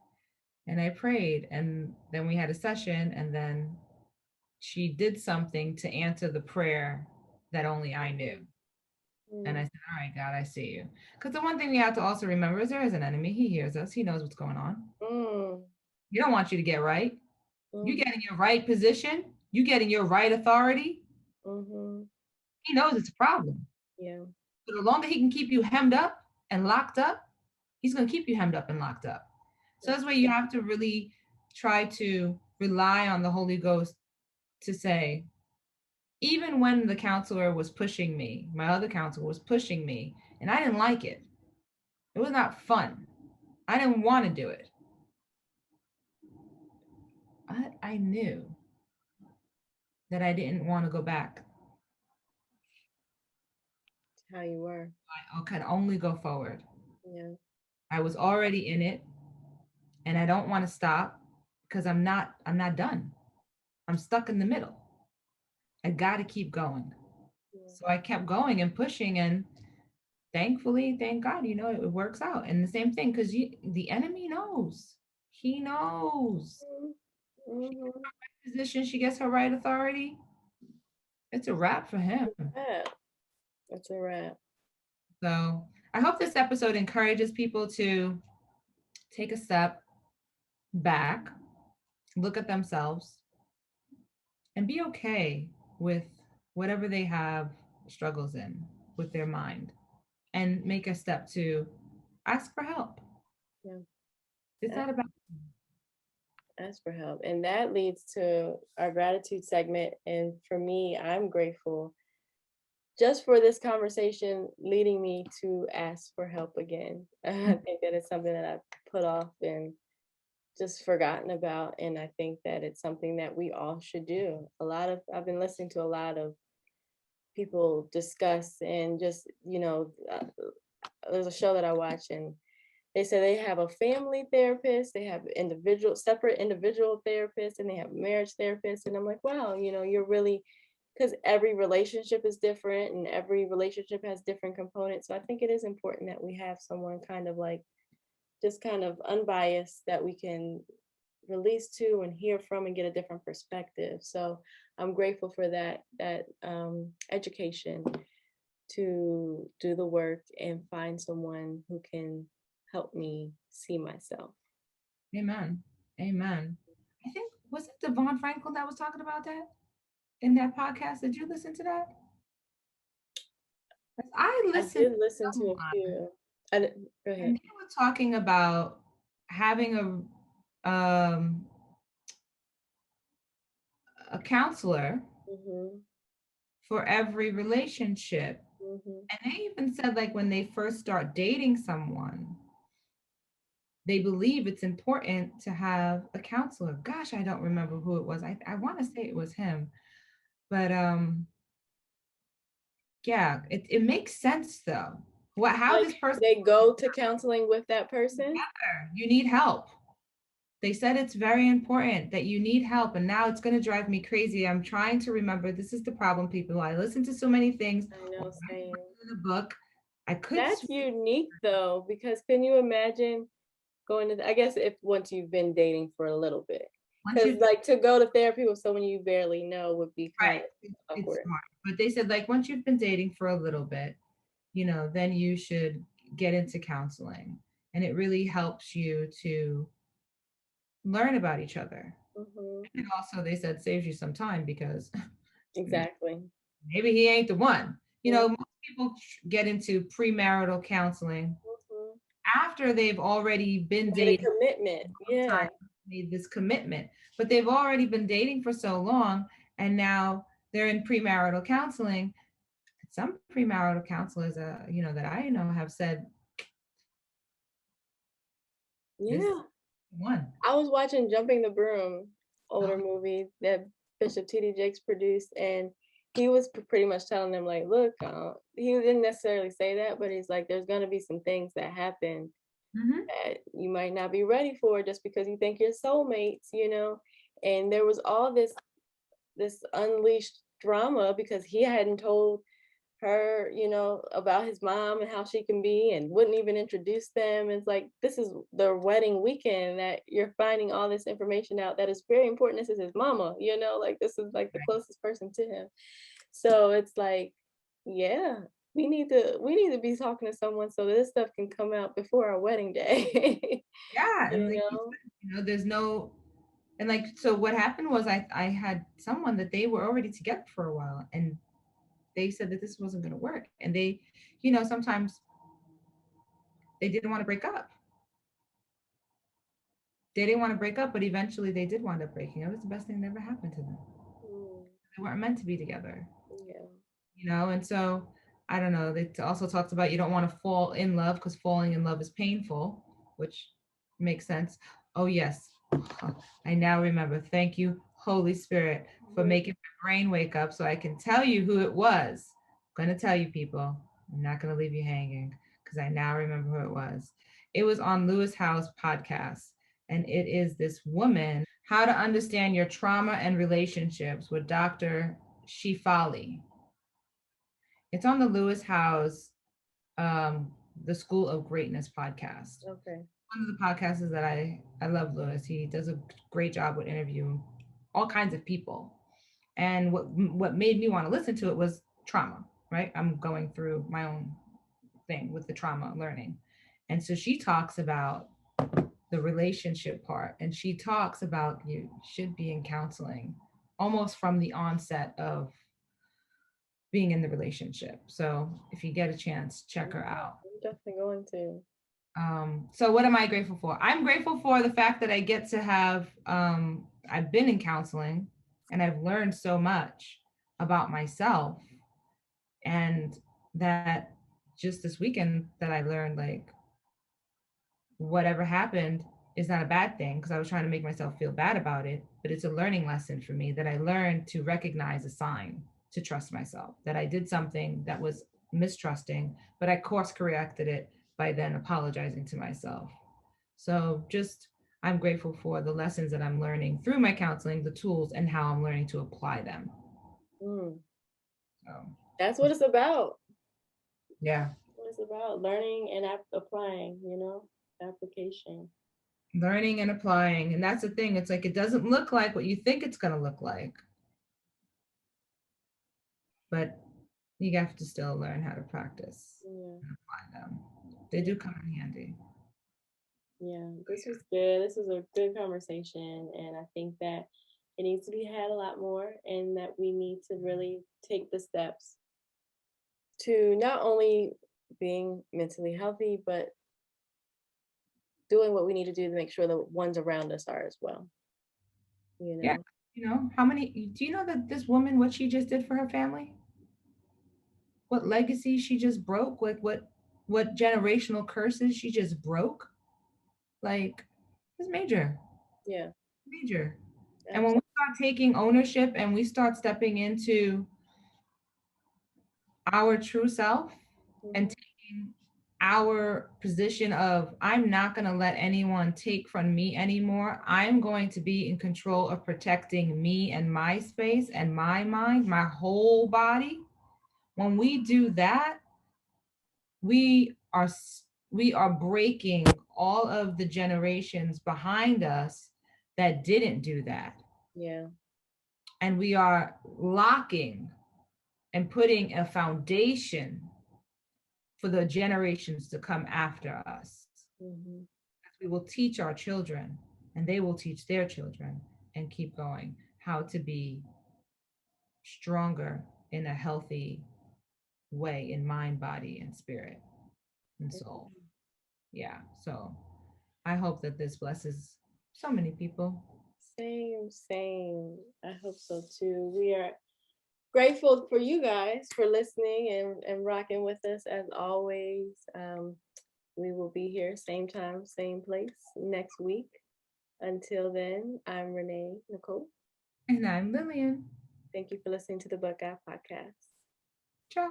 And I prayed. And then we had a session. And then she did something to answer the prayer that only I knew. And I mm, said, all right, God, I see you. Because the one thing we have to also remember is there is an enemy. He hears us. He knows what's going on. mm, He don't want you to get right. You mm, get in your right position. You get in your right authority. mhm. He knows it's a problem. Yeah, So the longer he can keep you hemmed up and locked up, he's going to keep you hemmed up and locked up. So that's that's why you have to really try to rely on the Holy Ghost to say, even when the counselor was pushing me, my other counselor was pushing me, and I didn't like it. It was not fun. I didn't want to do it. I knew that I didn't want to go back. how you were. I could only go forward. Yeah. I was already in it, and I don't want to stop because I'm not done. I'm stuck in the middle. I got to keep going. Yeah. So I kept going and pushing, and thankfully, thank God, it works out. And the same thing, because the enemy knows. He knows. Mm-hmm. Position, she gets her right authority. It's a wrap for him. Yeah, that's a wrap. So I hope this episode encourages people to take a step back, look at themselves, and be okay with whatever they have struggles in with their mind, and make a step to ask for help. Yeah. It's not about Ask for help. And that leads to our gratitude segment. And for me, I'm grateful just for this conversation leading me to ask for help again. I think that it's something that I've put off and just forgotten about. And I think that it's something that we all should do. I've been listening to a lot of people discuss and just, there's a show that I watch and they say they have a family therapist, they have separate individual therapists, and they have marriage therapists. And I'm like, wow, you're really, because every relationship is different and every relationship has different components. So I think it is important that we have someone kind of like just kind of unbiased that we can release to and hear from and get a different perspective. So I'm grateful for that education to do the work and find someone who can help me see myself. amen. Amen. I think was it Devon Franklin that was talking about that in that podcast? Did you listen to that? 'Cause I I listened did to listen to a someone, few. Go and ahead. they were talking about having a counselor Mhm. for every relationship. Mhm. And they even said, like, when they first start dating someone, they believe it's important to have a counselor. Gosh, I don't remember who it was. I want to say it was him. But yeah, it makes sense though. how Like this person, they go to counseling with that person. you need help. They said it's very important that you need help. And now it's going to drive me crazy. I'm trying to remember. This is the problem, people. I listen to so many things. I know, same. In the book, I could That's unique though, because can you imagine going to, I guess if once you've been dating for a little bit, once because you've like to go to therapy with someone you barely know would be kind right, of it's awkward. smart. But they said like once you've been dating for a little bit, then you should get into counseling. And it really helps you to learn about each other. Hmm. And also they said saves you some time because Exactly. maybe he ain't the one. Hmm. Most people get into premarital counseling Hmm. after they've already been Made a dating commitment. a long Yeah. time, made this commitment, but they've already been dating for so long, and now they're in premarital counseling. Some premarital counselors, that I know have said this Yeah. one. I was watching Jumping the Broom, Oh, older movie that Bishop T.D. Jakes produced, and he was pretty much telling them like, look, he didn't necessarily say that, but he's like, there's gonna be some things that happen mhm. that you might not be ready for just because you think you're soulmates. And there was all this unleashed drama because he hadn't told her, about his mom and how she can be and wouldn't even introduce them. It's like this is their wedding weekend that you're finding all this information out that is very important. This is his mama, like this is like the closest person to him. So it's like, yeah, we need to be talking to someone so this stuff can come out before our wedding day. Yeah, and you like you know? said, there's no, and like, so what happened was I had someone that they were already together for a while, and they said that this wasn't going to work, and they, sometimes they didn't want to break up. They didn't want to break up, but eventually they did wind up breaking up. It was the best thing that ever happened to them. Mm, They weren't meant to be together, yeah. and so I don't know. They also talked about you don't want to fall in love because falling in love is painful, which makes sense. Oh yes, I now remember. Thank you, Holy Spirit, for Mhm. making my brain wake up so I can tell you who it was. I'm gonna tell you, people. I'm not gonna leave you hanging because I now remember who it was. It was on Lewis Howe's podcast, and it is this woman, How to Understand Your Trauma and Relationships with Dr. Shifali. It's on the Lewis Howe's the School of Greatness podcast. Okay. One of the podcasts is that I love Lewis. He does a great job with interviewing all kinds of people. And what made me want to listen to it was trauma, right? I'm going through my own thing with the trauma learning. And so she talks about the relationship part, and she talks about you should be in counseling almost from the onset of being in the relationship. So if you get a chance, check her Yeah, out. I'm definitely going to. So what am I grateful for? I'm grateful for the fact that I get to have, I've been in counseling and I've learned so much about myself, and that just this weekend that I learned like whatever happened is not a bad thing because I was trying to make myself feel bad about it, but it's a learning lesson for me that I learned to recognize a sign to trust myself, that I did something that was mistrusting, but I course corrected it by then apologizing to myself. So just I'm grateful for the lessons that I'm learning through my counseling, the tools, and how I'm learning to apply them. Mm, So that's what it's about. yeah, What it's about, learning and applying, application. learning and applying. And that's the thing. It's like it doesn't look like what you think it's going to look like, but you have to still learn how to practice Yeah. and apply them. They Yeah. do come in handy. Yeah. This was good. This was a good conversation. And I think that it needs to be had a lot more and that we need to really take the steps to not only being mentally healthy, but doing what we need to do to make sure the ones around us are as well. You Yeah. know? How many, do you know that this woman, what she just did for her family? What legacy she just broke? Like what generational curses she just broke? Like it's major, Yeah. major. And when we Absolutely. start taking ownership and we start stepping into our true self and Hmm. our position of I'm not going to let anyone take from me anymore. I'm going to be in control of protecting me and my space and my mind, my whole body. When we do that, we are we are breaking all of the generations behind us that didn't do that. Yeah. And we are locking and putting a foundation for the generations to come after us. Mm-hmm. We will teach our children, and they will teach their children, and keep going how to be stronger in a healthy way in mind, body, and spirit and soul. Yeah. So I hope that this blesses so many people. Same, same. I hope so too. We are grateful for you guys for listening and rocking with us as always. We will be here same time, same place next week. Until then, I'm Renee Nicole. And I'm Lillian. Thank you for listening to the Buckeye Podcast. Ciao.